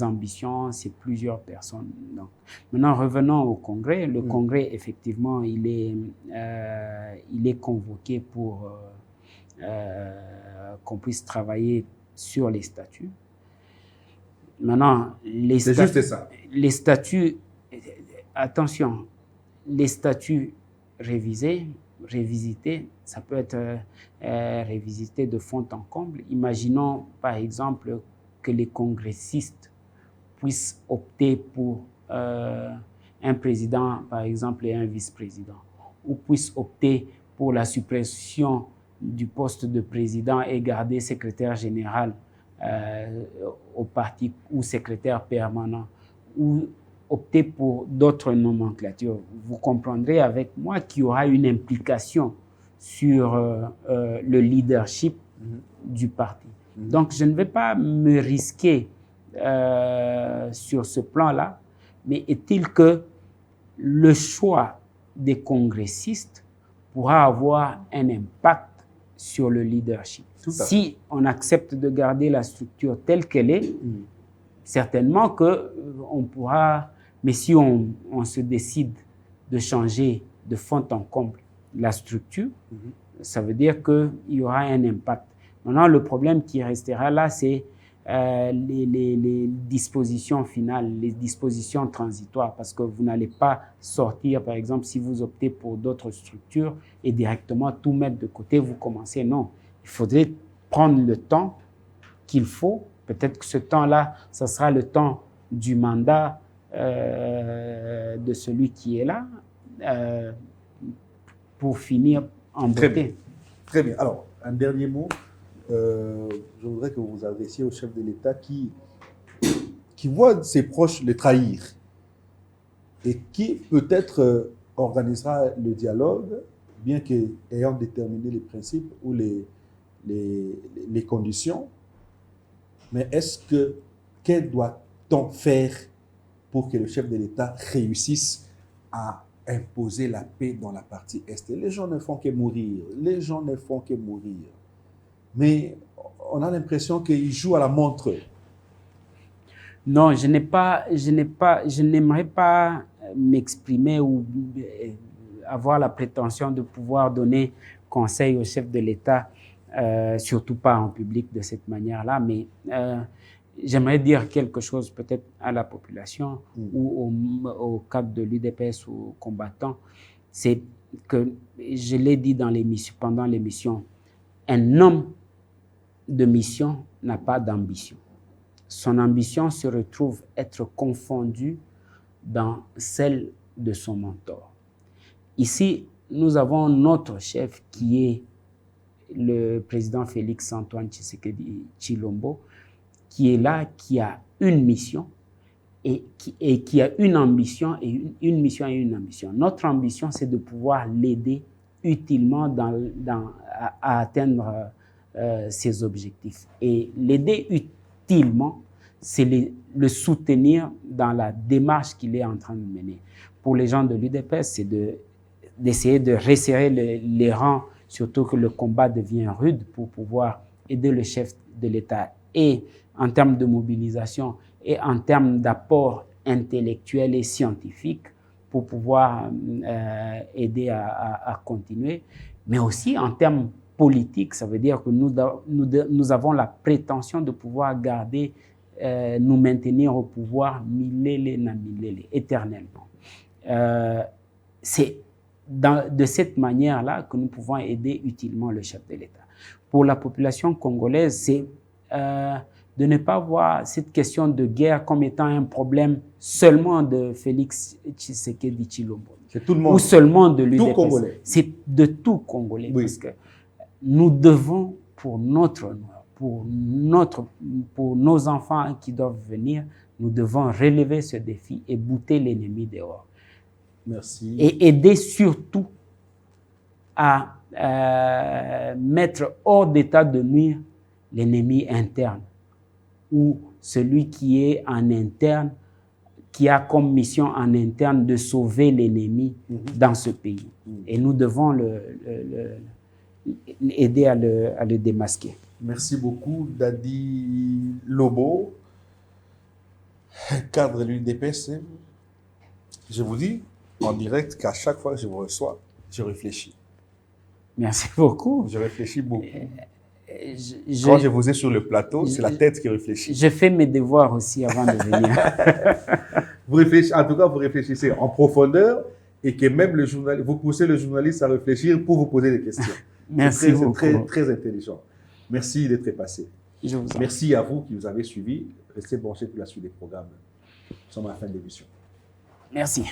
ambitions, c'est plusieurs personnes. Donc, maintenant, revenons au Congrès. Le Congrès, effectivement, il est convoqué pour qu'on puisse travailler sur les statuts. Maintenant, c'est juste ça. Les statuts, attention, les statuts révisés, ça peut être révisité de fond en comble. Imaginons, par exemple, que les congressistes puissent opter pour un président, par exemple, et un vice-président, ou puissent opter pour la suppression du poste de président et garder secrétaire général au parti ou secrétaire permanent, ou opter pour d'autres nomenclatures. Vous comprendrez avec moi qu'il y aura une implication sur le leadership du parti. Donc, je ne vais pas me risquer sur ce plan-là, mais est-il que le choix des congressistes pourra avoir un impact sur le leadership? Si on accepte de garder la structure telle qu'elle est, certainement qu'on pourra, mais si on se décide de changer de fond en comble la structure, ça veut dire qu'il y aura un impact. Maintenant, le problème qui restera là, c'est les dispositions finales, les dispositions transitoires, parce que vous n'allez pas sortir, par exemple, si vous optez pour d'autres structures et directement tout mettre de côté, vous commencez. Non, il faudrait prendre le temps qu'il faut. Peut-être que ce temps-là, ça sera le temps du mandat de celui qui est là, pour finir en beauté. Très bien. Alors, un dernier mot. Je voudrais que vous vous adressiez au chef de l'État qui voit ses proches le trahir et qui peut-être organisera le dialogue, bien qu'ayant déterminé les principes ou les conditions. Mais que doit-on faire pour que le chef de l'État réussisse à imposer la paix dans la partie Est? Les gens ne font que mourir. Les gens ne font que mourir. Mais on a l'impression qu'il joue à la montre. Non, je n'aimerais pas m'exprimer ou avoir la prétention de pouvoir donner conseil au chef de l'État, surtout pas en public de cette manière-là, mais j'aimerais dire quelque chose peut-être à la population ou au cadre de l'UDPS ou aux combattants. C'est que, je l'ai dit pendant l'émission, un homme de mission n'a pas d'ambition. Son ambition se retrouve être confondue dans celle de son mentor. Ici, nous avons notre chef qui est le président Félix Antoine Tshisekedi Tshilombo, qui est là, qui a une mission et qui a une ambition et une mission et une ambition. Notre ambition, c'est de pouvoir l'aider utilement à atteindre ses objectifs. Et l'aider utilement, c'est le soutenir dans la démarche qu'il est en train de mener. Pour les gens de l'UDPS, c'est d'essayer de resserrer les rangs, surtout que le combat devient rude, pour pouvoir aider le chef de l'État, et en termes de mobilisation et en termes d'apport intellectuelle et scientifique pour pouvoir aider à continuer, mais aussi en termes politiques, ça veut dire que nous avons la prétention de pouvoir garder, nous maintenir au pouvoir milele na milele, éternellement. C'est de cette manière-là que nous pouvons aider utilement le chef de l'État. Pour la population congolaise, c'est de ne pas voir cette question de guerre comme étant un problème seulement de Félix Tshisekedi Tshilombo. C'est tout le monde. Ou seulement de l'UDPS. C'est de tout Congolais. Oui. Parce que nous devons, pour nos enfants qui doivent venir, nous devons relever ce défi et bouter l'ennemi dehors. Merci. Et aider surtout à mettre hors d'état de nuire l'ennemi interne, ou celui qui est en interne, qui a comme mission en interne de sauver l'ennemi dans ce pays. Et nous devons aider à le démasquer. Merci beaucoup, Dadi Lobo, cadre de l'UDPS. Je vous dis en direct qu'à chaque fois que je vous reçois, je réfléchis. Merci beaucoup. Je réfléchis beaucoup. Quand je vous ai sur le plateau, c'est la tête qui réfléchit. Je fais mes devoirs aussi avant de venir. En tout cas, vous réfléchissez en profondeur et que même le journaliste, vous poussez le journaliste à réfléchir pour vous poser des questions. Merci beaucoup. C'est très intelligent. Merci d'être passé. Merci à vous qui nous avez suivis. Restez branchés pour la suite des programmes. Nous sommes à la fin de l'émission. Merci.